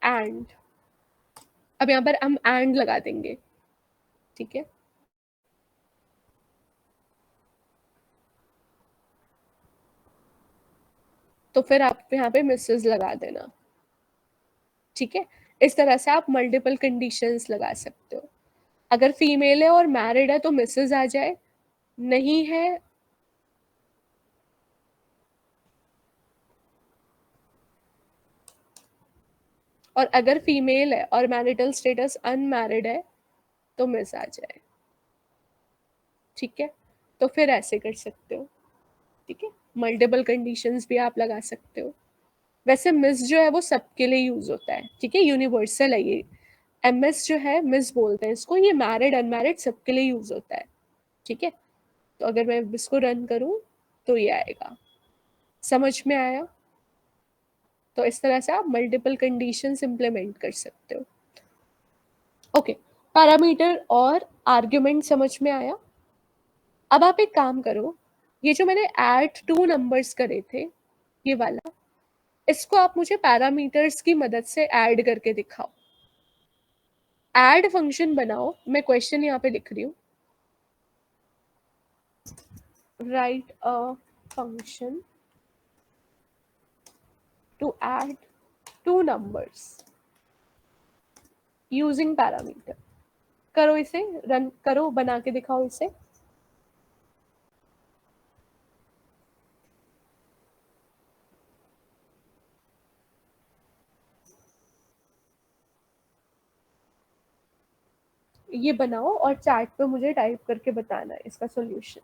एंड, अब यहाँ पर हम एंड लगा देंगे, ठीक है। तो फिर आप यहाँ पे मिसेस लगा देना, ठीक है। इस तरह से आप मल्टीपल कंडीशंस लगा सकते हो। अगर फीमेल है और मैरिड है तो मिसेस आ जाए, नहीं है और अगर फीमेल है और मैरिटल स्टेटस अनमैरिड है तो मिस आ जाए, ठीक है। तो फिर ऐसे कर सकते हो, ठीक है। मल्टीपल कंडीशंस भी आप लगा सकते हो। वैसे मिस जो है वो सबके लिए यूज होता है, ठीक है, यूनिवर्सल है ये। एमएस जो है, मिस बोलते हैं इसको, ये मैरिड अनमैरिड सबके लिए यूज होता है, ठीक है। तो अगर मैं इसको रन करूं तो ये आएगा, समझ में आया। तो इस तरह से आप मल्टीपल कंडीशंस इंप्लीमेंट कर सकते हो। ओके, पैरामीटर और आर्ग्यूमेंट समझ में आया। अब आप एक काम करो, ये जो मैंने ऐड टू नंबर्स करे थे, ये वाला, इसको आप मुझे पैरामीटर्स की मदद से ऐड करके दिखाओ। ऐड फंक्शन बनाओ, मैं क्वेश्चन यहाँ पे लिख रही हूँ, write a function to add two numbers using parameter. करो इसे, रन करो, बना के दिखाओ इसे। ये बनाओ और चैट पे मुझे टाइप करके बताना है इसका सॉल्यूशन।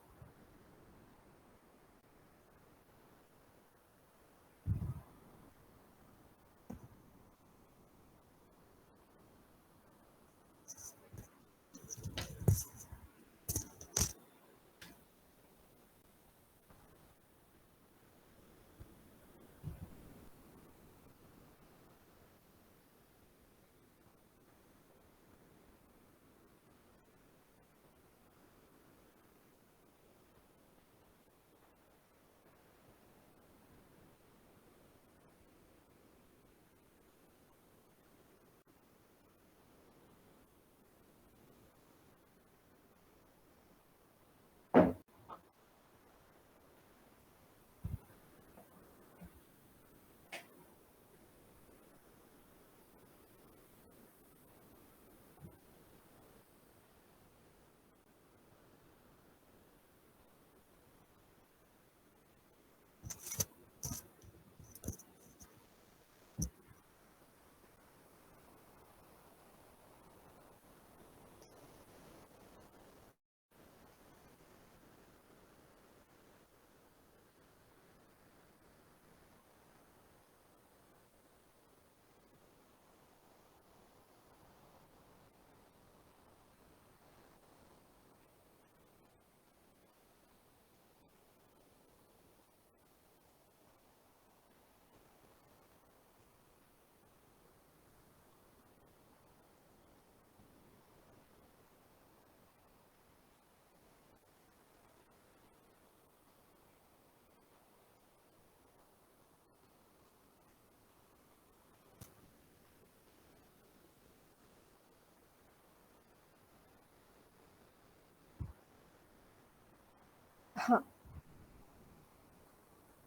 हाँ,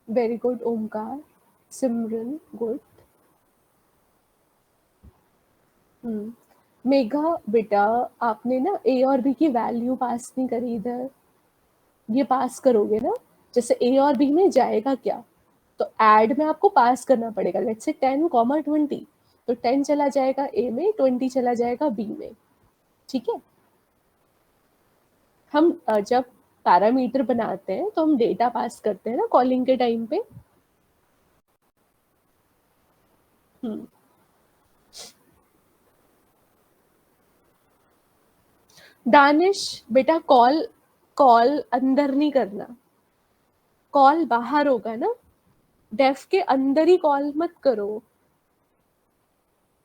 वेरी गुड ओमकार, सिमरन गुड। मेघा बेटा, आपने ना ए और बी की वैल्यू पास नहीं करी इधर, ये पास करोगे ना, जैसे ए और बी में जाएगा क्या, तो ऐड में आपको पास करना पड़ेगा। लेट्स से 10, 20, तो 10 चला जाएगा ए में, 20 चला जाएगा बी में, ठीक है। हम जब पैरामीटर बनाते हैं तो हम डेटा पास करते हैं ना कॉलिंग के टाइम पे। दानिश बेटा, कॉल कॉल अंदर नहीं करना, कॉल बाहर होगा ना, डेफ के अंदर ही कॉल मत करो,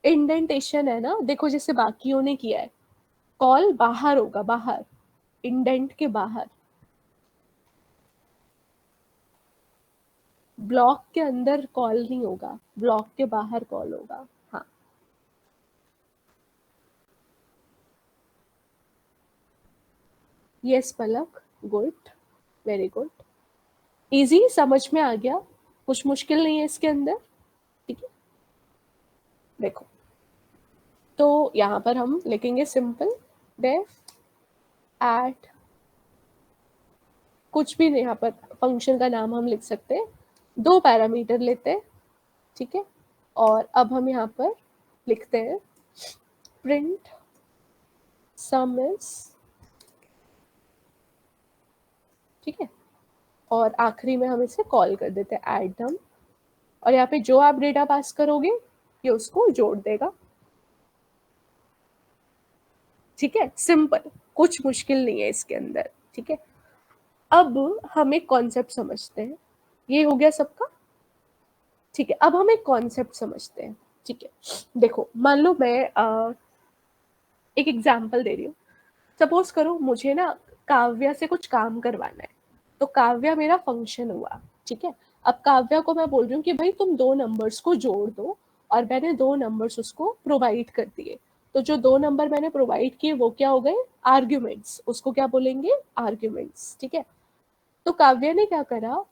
इंडेंटेशन है ना, देखो जैसे बाकियों ने किया है, कॉल बाहर होगा, बाहर, इंडेंट के बाहर, ब्लॉक के अंदर कॉल नहीं होगा, ब्लॉक के बाहर कॉल होगा। हाँ, यस पलक, गुड, वेरी गुड, इजी, समझ में आ गया, कुछ मुश्किल नहीं है इसके अंदर, ठीक है। देखो, तो यहाँ पर हम लिखेंगे सिंपल डेफ एट, कुछ भी नहीं, यहाँ पर फंक्शन का नाम हम लिख सकते हैं, 2 पैरामीटर लेते हैं, ठीक है। और अब हम यहाँ पर लिखते हैं प्रिंट सम इज, ठीक है। और आखिरी में हम इसे कॉल कर देते हैं एडम, और यहाँ पे जो आप डेटा पास करोगे ये उसको जोड़ देगा, ठीक है। सिंपल, कुछ मुश्किल नहीं है इसके अंदर, ठीक है। अब हम एक कॉन्सेप्ट समझते हैं, ये हो गया सबका, ठीक है। अब हम एक कॉन्सेप्ट समझते हैं, ठीक है। देखो, मान लो मैं एक एग्जांपल दे रही हूँ, सपोज करो मुझे ना काव्या से कुछ काम करवाना है, तो काव्या मेरा फंक्शन हुआ, ठीक है। अब काव्या को मैं बोल रही हूँ कि भाई तुम 2 नंबर्स को जोड़ दो, और मैंने 2 नंबर्स उसको प्रोवाइड कर दिए, तो जो 2 नंबर मैंने प्रोवाइड किए वो क्या हो गए, आर्ग्यूमेंट्स, उसको क्या बोलेंगे, आर्ग्यूमेंट्स, ठीक है। तो काव्या ने क्या करा,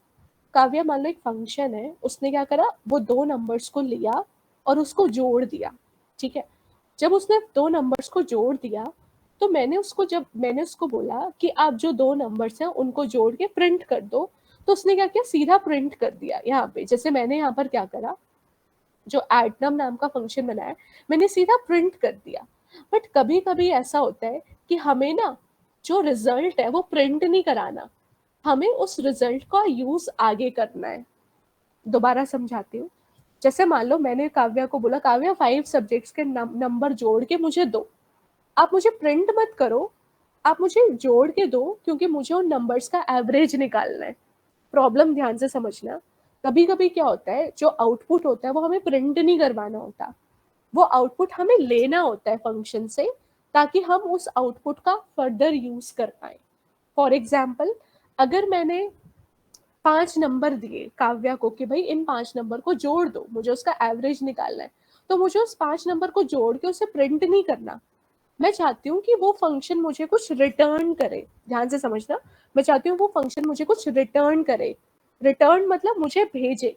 काव्या मान लो एक फंक्शन है, उसने क्या करा, वो 2 नंबर्स को लिया और उसको जोड़ दिया, ठीक है। जब उसने 2 नंबर्स को जोड़ दिया, तो मैंने उसको बोला कि आप जो 2 नंबर्स हैं उनको जोड़ के प्रिंट कर दो, तो उसने क्या किया, सीधा प्रिंट कर दिया। यहाँ पे जैसे मैंने यहाँ पर क्या करा, जो एडनम नाम का फंक्शन बनाया, मैंने सीधा प्रिंट कर दिया। बट कभी कभी ऐसा होता है कि हमें ना जो रिजल्ट है वो प्रिंट नहीं कराना, हमें उस रिजल्ट का यूज आगे करना है। दोबारा समझाती हूँ। जैसे मान लो मैंने काव्या को बोला, काव्या 5 सब्जेक्ट्स के नंबर जोड़ के मुझे दो, आप मुझे प्रिंट मत करो, आप मुझे जोड़ के दो, क्योंकि मुझे उन नंबर्स का एवरेज निकालना है। प्रॉब्लम ध्यान से समझना, कभी कभी क्या होता है, जो आउटपुट होता है वो हमें प्रिंट नहीं करवाना होता, वो आउटपुट हमें लेना होता है फंक्शन से, ताकि हम उस आउटपुट का फर्दर यूज कर पाए। फॉर एग्जाम्पल, अगर मैंने 5 नंबर दिए काव्या को कि भाई इन 5 नंबर को जोड़ दो, मुझे उसका एवरेज निकालना है, तो मुझे उस 5 नंबर को जोड़ के उसे प्रिंट नहीं करना, मैं चाहती हूँ कि वो फंक्शन मुझे कुछ रिटर्न करे। ध्यान से समझना, मैं चाहती हूँ वो फंक्शन मुझे कुछ रिटर्न करे। रिटर्न मतलब मुझे भेजे,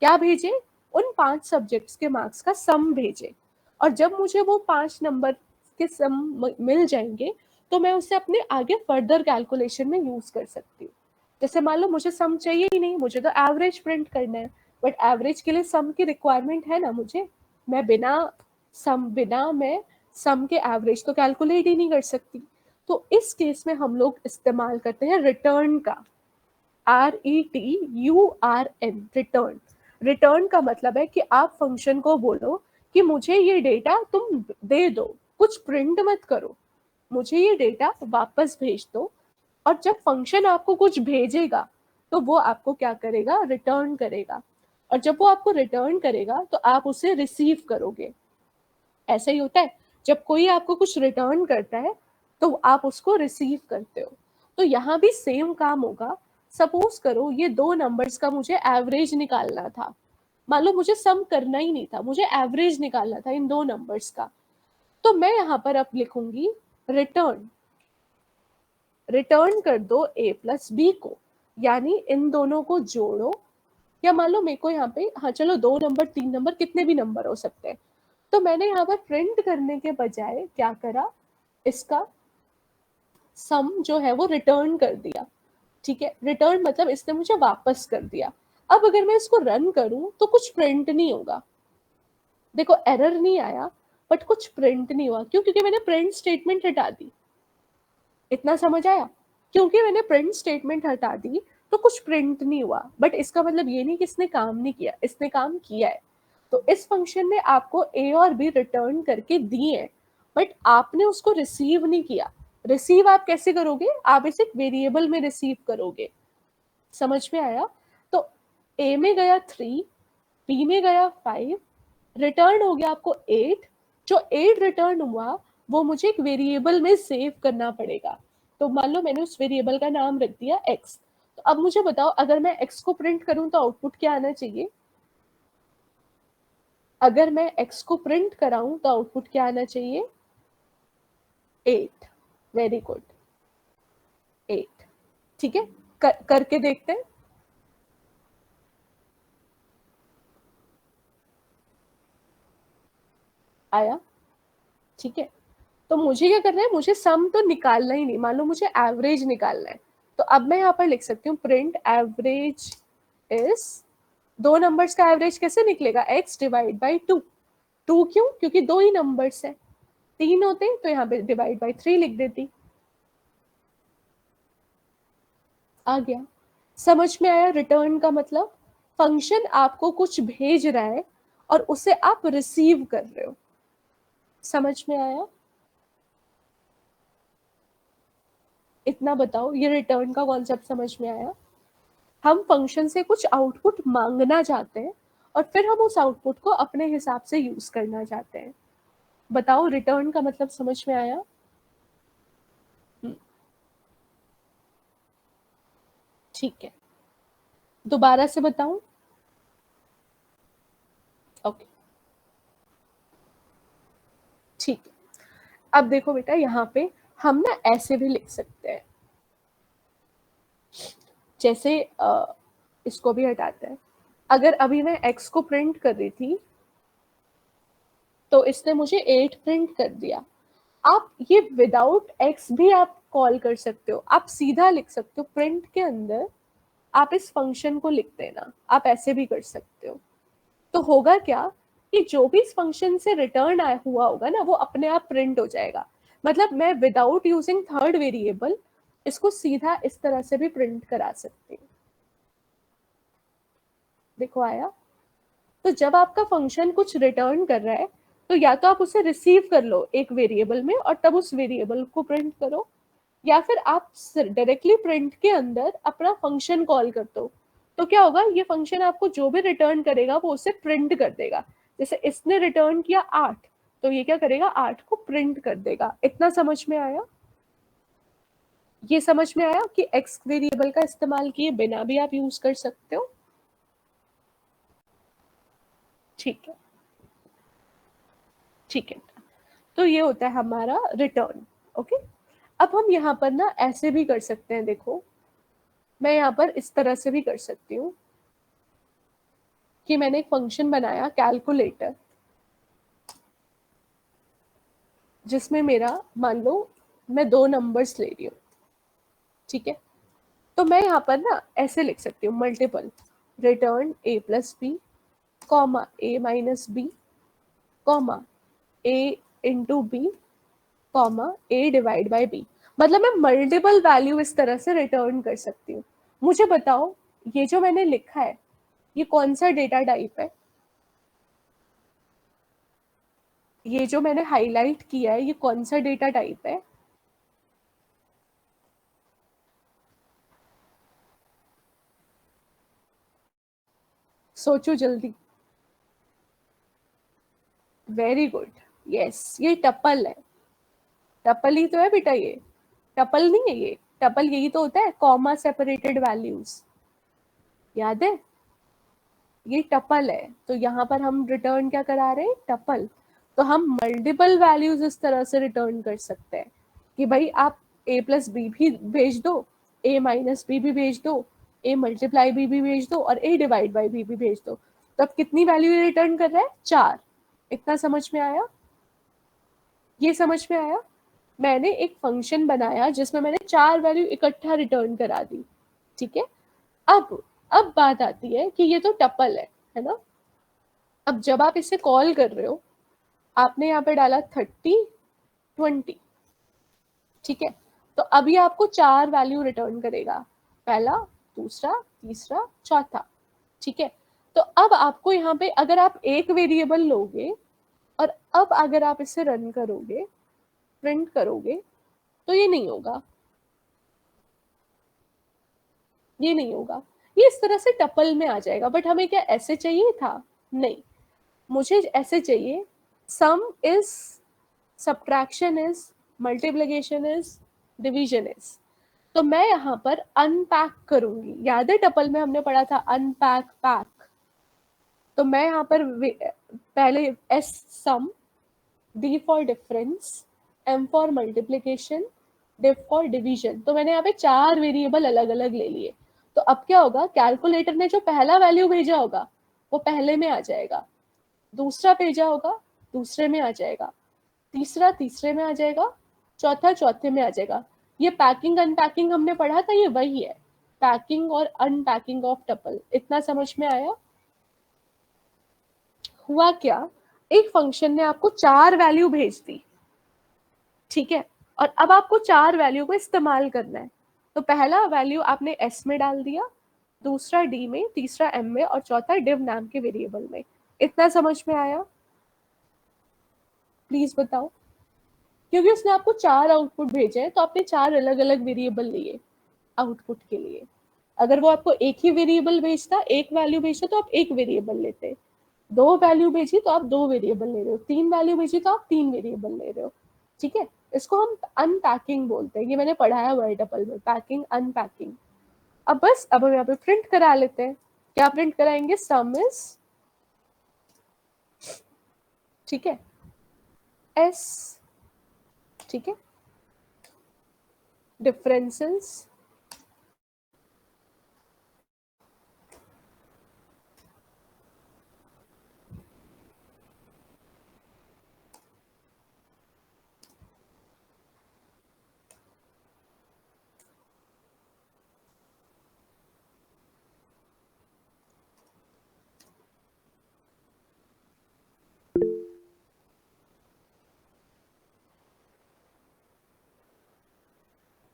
क्या भेजे, उन 5 सब्जेक्ट्स के मार्क्स का सम भेजे। और जब मुझे वो 5 नंबर के सम मिल जाएंगे, तो मैं उसे अपने आगे फर्दर कैलकुलेशन में यूज कर सकती हूँ। जैसे मान लो मुझे सम चाहिए ही नहीं, मुझे तो एवरेज प्रिंट करना है, बट एवरेज के लिए सम की रिक्वायरमेंट है ना मुझे, मैं बिना मैं सम के एवरेज तो कैलकुलेट ही नहीं कर सकती। तो इस केस में हम लोग इस्तेमाल करते हैं रिटर्न का, RETURN, रिटर्न। रिटर्न का मतलब है कि आप फंक्शन को बोलो कि मुझे ये डेटा तुम दे दो, कुछ प्रिंट मत करो, मुझे ये डेटा वापस भेज दो। और जब फंक्शन आपको कुछ भेजेगा, तो वो आपको क्या करेगा, रिटर्न करेगा। और जब वो आपको रिटर्न करेगा, तो आप उसे रिसीव करोगे। ऐसा ही होता है, जब कोई आपको कुछ रिटर्न करता है, तो आप उसको रिसीव करते हो। तो यहाँ भी सेम काम होगा। सपोज करो ये 2 नंबर्स का मुझे एवरेज निकालना था, मान लो मुझे सम करना ही नहीं था, मुझे एवरेज निकालना था इन 2 नंबर्स का, तो मैं यहाँ पर अब लिखूंगी रिटर्न, रिटर्न कर दो a प्लस बी को, यानी इन दोनों को जोड़ो। या मान लो मेरे को यहाँ पे, हाँ चलो 2 नंबर 3 नंबर कितने भी नंबर हो सकते हैं, तो मैंने यहाँ पर प्रिंट करने के बजाय क्या करा, इसका सम जो है वो रिटर्न कर दिया, ठीक है। रिटर्न मतलब इसने मुझे वापस कर दिया। अब अगर मैं इसको रन करूं तो कुछ प्रिंट नहीं होगा, देखो एरर नहीं आया, बट कुछ प्रिंट नहीं हुआ, क्यों, क्योंकि मैंने प्रिंट स्टेटमेंट हटा दी। इतना समझ आया, क्योंकि मैंने प्रिंट स्टेटमेंट हटा दी तो कुछ प्रिंट नहीं हुआ। बट इसका मतलब ये नहीं कि इसने काम नहीं किया, इसने काम किया है। तो इस फंक्शन ने आपको ए और बी रिटर्न करके दिए हैं, बट आपने उसको रिसीव नहीं किया। रिसीव आप कैसे करोगे, आप इसे वेरिएबल में रिसीव करोगे। समझ में आया। तो ए में गया 3, बी में गया 5, रिटर्न हो गया आपको 8। जो 8 रिटर्न हुआ वो मुझे एक वेरिएबल में सेव करना पड़ेगा। तो मान लो मैंने उस वेरिएबल का नाम रख दिया x। तो अब मुझे बताओ, अगर मैं x को प्रिंट करूं तो आउटपुट क्या आना चाहिए? अगर मैं x को प्रिंट कराऊं तो आउटपुट क्या आना चाहिए? 8। Very good, 8। ठीक है, करके देखते हैं। आया? ठीक है, तो मुझे क्या करना है, मुझे सम तो निकालना ही नहीं, मान लो मुझे एवरेज निकालना है। तो अब मैं यहाँ पर लिख सकती हूँ प्रिंट एवरेज इज, दो नंबर्स का एवरेज कैसे निकलेगा? x divide by 2। 2 क्यों? क्योंकि दो ही नंबर्स है, 3 होते तो यहाँ पे डिवाइड बाई 3 लिख देती। आ गया? समझ में आया रिटर्न का मतलब? फंक्शन आपको कुछ भेज रहा है और उसे आप रिसीव कर रहे हो। समझ में आया? इतना बताओ, ये रिटर्न का कॉन्सेप्ट समझ में आया? हम फंक्शन से कुछ आउटपुट मांगना चाहते हैं और फिर हम उस आउटपुट को अपने हिसाब से यूज करना चाहते हैं। बताओ, रिटर्न का मतलब समझ में आया? ठीक है, दोबारा से बताऊं? ओके, ठीक है। अब देखो बेटा, यहाँ पे हम ना ऐसे भी लिख सकते हैं, जैसे इसको भी हटाते हैं। अगर अभी मैं x को प्रिंट कर रही थी तो इसने मुझे 8 प्रिंट कर दिया। आप ये विदाउट x भी आप कॉल कर सकते हो, आप सीधा लिख सकते हो प्रिंट के अंदर, आप इस फंक्शन को लिख देना। आप ऐसे भी कर सकते हो। तो होगा क्या कि जो भी इस फंक्शन से रिटर्न आया हुआ होगा ना, वो अपने आप प्रिंट हो जाएगा। मतलब मैं विदाउट यूजिंग थर्ड वेरिएबल इसको सीधा इस तरह से भी प्रिंट करा सकती हूँ। देखो आया? तो जब आपका फंक्शन कुछ रिटर्न कर रहा है तो या तो आप उसे रिसीव कर लो एक वेरिएबल में और तब उस वेरिएबल को प्रिंट करो, या फिर आप डायरेक्टली प्रिंट के अंदर अपना फंक्शन कॉल कर दो। तो क्या होगा, ये फंक्शन आपको जो भी रिटर्न करेगा वो उसे प्रिंट कर देगा। जैसे इसने रिटर्न किया 8, तो ये क्या करेगा, 8 को प्रिंट कर देगा। इतना समझ में आया? ये समझ में आया कि एक्स वेरिएबल का इस्तेमाल किए बिना भी आप यूज कर सकते हो। ठीक है, ठीक है। तो ये होता है हमारा रिटर्न। ओके, अब हम यहाँ पर ना ऐसे भी कर सकते हैं। देखो, मैं यहाँ पर इस तरह से भी कर सकती हूँ कि मैंने एक फंक्शन बनाया कैलकुलेटर, जिसमें मेरा, मान लो मैं दो नंबर्स ले रही हूँ, ठीक है। तो मैं यहाँ पर ना ऐसे लिख सकती हूँ multiple return a plus b, comma a minus b, comma a into b, comma a divide by b. मतलब मैं मल्टीपल वैल्यू इस तरह से रिटर्न कर सकती हूँ। मुझे बताओ, ये जो मैंने लिखा है ये कौन सा डेटा टाइप है? ये जो मैंने हाईलाइट किया है ये कौन सा डेटा टाइप है? सोचो जल्दी। वेरी गुड, यस, ये टपल है। टपल ही तो है बेटा ये, टपल नहीं है ये। टपल यही तो होता है, कॉमा सेपरेटेड वैल्यूज, याद है? ये टपल है। तो यहाँ पर हम रिटर्न क्या करा रहे हैं, टपल। तो हम मल्टीपल वैल्यूज इस तरह से रिटर्न कर सकते हैं कि भाई आप a प्लस बी भी भेज दो, a माइनस बी भी भेज दो, a मल्टीप्लाई बी भी भेज दो और a डिवाइड बाई बी भी भेज दो। तो अब कितनी वैल्यू रिटर्न कर रहा है, 4। इतना समझ में आया? ये समझ में आया? मैंने एक फंक्शन बनाया जिसमें मैंने 4 वैल्यू इकट्ठा रिटर्न करा दी। ठीक है, अब बात आती है कि ये तो टपल है ना। अब जब आप इसे कॉल कर रहे हो, आपने यहाँ पे डाला 30 20, ठीक है। तो अभी आपको 4 वैल्यू रिटर्न करेगा, पहला, दूसरा, तीसरा, चौथा। ठीक है, तो अब आपको यहाँ पे अगर आप एक वेरिएबल लोगे और अब अगर आप इसे रन करोगे, प्रिंट करोगे, तो ये नहीं होगा, ये नहीं होगा। ये इस तरह से टपल में आ जाएगा। बट हमें क्या ऐसे चाहिए था? नहीं, मुझे ऐसे चाहिए सम is, subtraction is, multiplication is, division is. तो मैं यहाँ पर अनपैक करूंगी। याद है टपल में हमने पढ़ा था अनपैक पैक। तो मैं यहाँ पर पहले s sum, d for difference, m for multiplication, div for division. तो मैंने यहाँ पे 4 वेरिएबल अलग अलग ले लिए। तो अब क्या होगा, कैलकुलेटर ने जो पहला वैल्यू भेजा होगा वो पहले में आ जाएगा, दूसरा भेजा होगा दूसरे में आ जाएगा, तीसरा तीसरे में आ जाएगा, चौथा चौथे में आ जाएगा। ये पैकिंग अनपैकिंग हमने पढ़ा था, ये वही है, पैकिंग और अनपैकिंग ऑफ टपल। इतना समझ में आया? हुआ क्या, एक फंक्शन ने आपको 4 वैल्यू भेज दी, ठीक है, और अब आपको 4 वैल्यू को इस्तेमाल करना है। तो पहला वैल्यू आपने एस में डाल दिया, दूसरा डी में, तीसरा एम में, और चौथा डिव नाम के वेरिएबल में। इतना समझ में आया? प्लीज बताओ। क्योंकि उसने आपको 4 आउटपुट भेजे हैं तो आपने 4 अलग अलग वेरिएबल लिए आउटपुट के लिए। अगर वो आपको एक ही वेरिएबल भेजता, एक वैल्यू भेजता, तो आप एक वेरिएबल लेते। 2 वैल्यू भेजी तो आप 2 वेरिएबल ले रहे हो, 3 वैल्यू भेजी तो आप 3 वेरिएबल ले रहे हो, ठीक है। इसको हम अनपैकिंग बोलते हैं। ये मैंने पढ़ाया हुआ है टपल में, पैकिंग अनपैकिंग। अब बस अब हम यहाँ पे प्रिंट करा लेते हैं। क्या प्रिंट कराएंगे? सम इज, ठीक है, एस, ठीक है, डिफरेंसेस,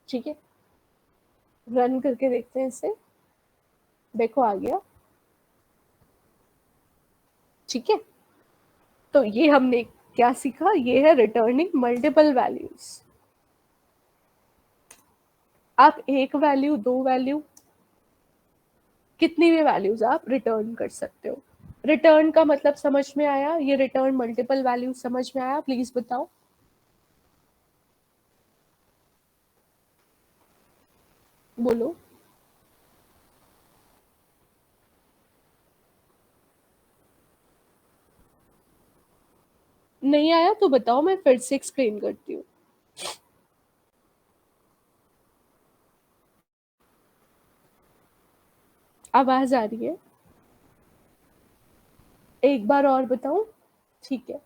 ठीक है। रन करके देखते हैं इसे। देखो आ गया, ठीक है। तो ये हमने क्या सीखा, ये है रिटर्निंग मल्टीपल वैल्यूज। आप एक वैल्यू, 2 वैल्यू, कितनी भी वैल्यूज आप रिटर्न कर सकते हो। रिटर्न का मतलब समझ में आया? ये रिटर्न मल्टीपल वैल्यू समझ में आया? प्लीज बताओ। बोलो। नहीं आया तो बताओ, मैं फिर से एक्सप्लेन करती हूँ। आवाज आ रही है? एक बार और बताऊं? ठीक है।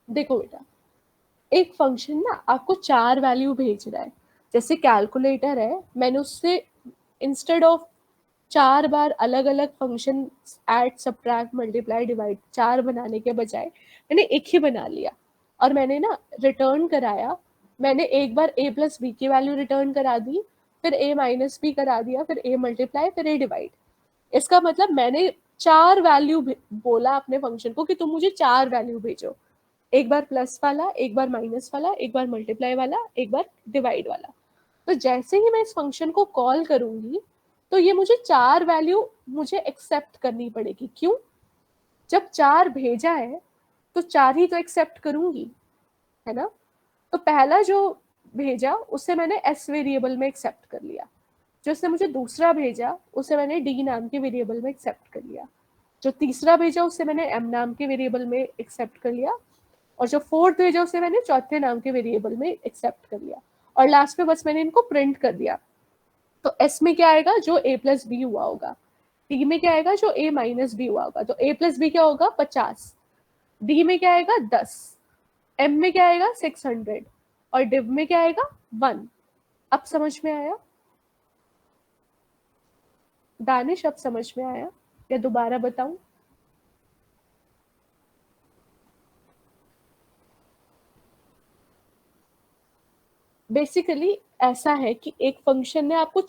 देखो बेटा, एक फंक्शन ना आपको 4 वैल्यू भेज रहा है। जैसे कैलकुलेटर है, मैंने उससे इंस्टेड ऑफ 4 बार अलग अलग function add, subtract, multiply, divide 4 बनाने के बजाय मैंने एक ही बना लिया। और मैंने ना रिटर्न कराया, मैंने एक बार a प्लस बी की वैल्यू रिटर्न करा दी, फिर a माइनस बी करा दिया, फिर a मल्टीप्लाई, फिर a डिवाइड। इसका मतलब मैंने 4 वैल्यू बोला अपने फंक्शन को कि तुम मुझे 4 वैल्यू भेजो, एक बार प्लस वाला, एक बार माइनस वाला, एक बार मल्टीप्लाई वाला, एक बार डिवाइड वाला। तो जैसे ही मैं इस फंक्शन को कॉल करूंगी तो ये मुझे 4 वैल्यू मुझे एक्सेप्ट करनी पड़ेगी। क्यों? जब 4 भेजा है तो 4 ही तो एक्सेप्ट करूंगी, है ना। तो पहला जो भेजा उसे मैंने एस वेरिएबल में एक्सेप्ट कर लिया, जो उसने मुझे दूसरा भेजा उसे मैंने डी नाम के वेरिएबल में एक्सेप्ट कर लिया, जो तीसरा भेजा उसे मैंने एम नाम के वेरिएबल में एक्सेप्ट कर लिया, और जो फोर्थ भेजा उसे मैंने चौथे नाम के वेरिएबल में एक्सेप्ट कर लिया, और लास्ट में बस मैंने इनको प्रिंट कर दिया। तो एस में क्या आएगा? जो ए प्लस बी हुआ होगा। डी में क्या आएगा? जो ए माइनस बी हुआ होगा। तो ए प्लस बी क्या होगा? 50। डी में क्या आएगा? 10। एम में क्या आएगा? 600। और डिव में क्या आएगा? 1। अब समझ में आया? दानिश अब समझ में आया या दोबारा बताऊं? बेसिकली ऐसा है कि एक फंक्शन ने आपको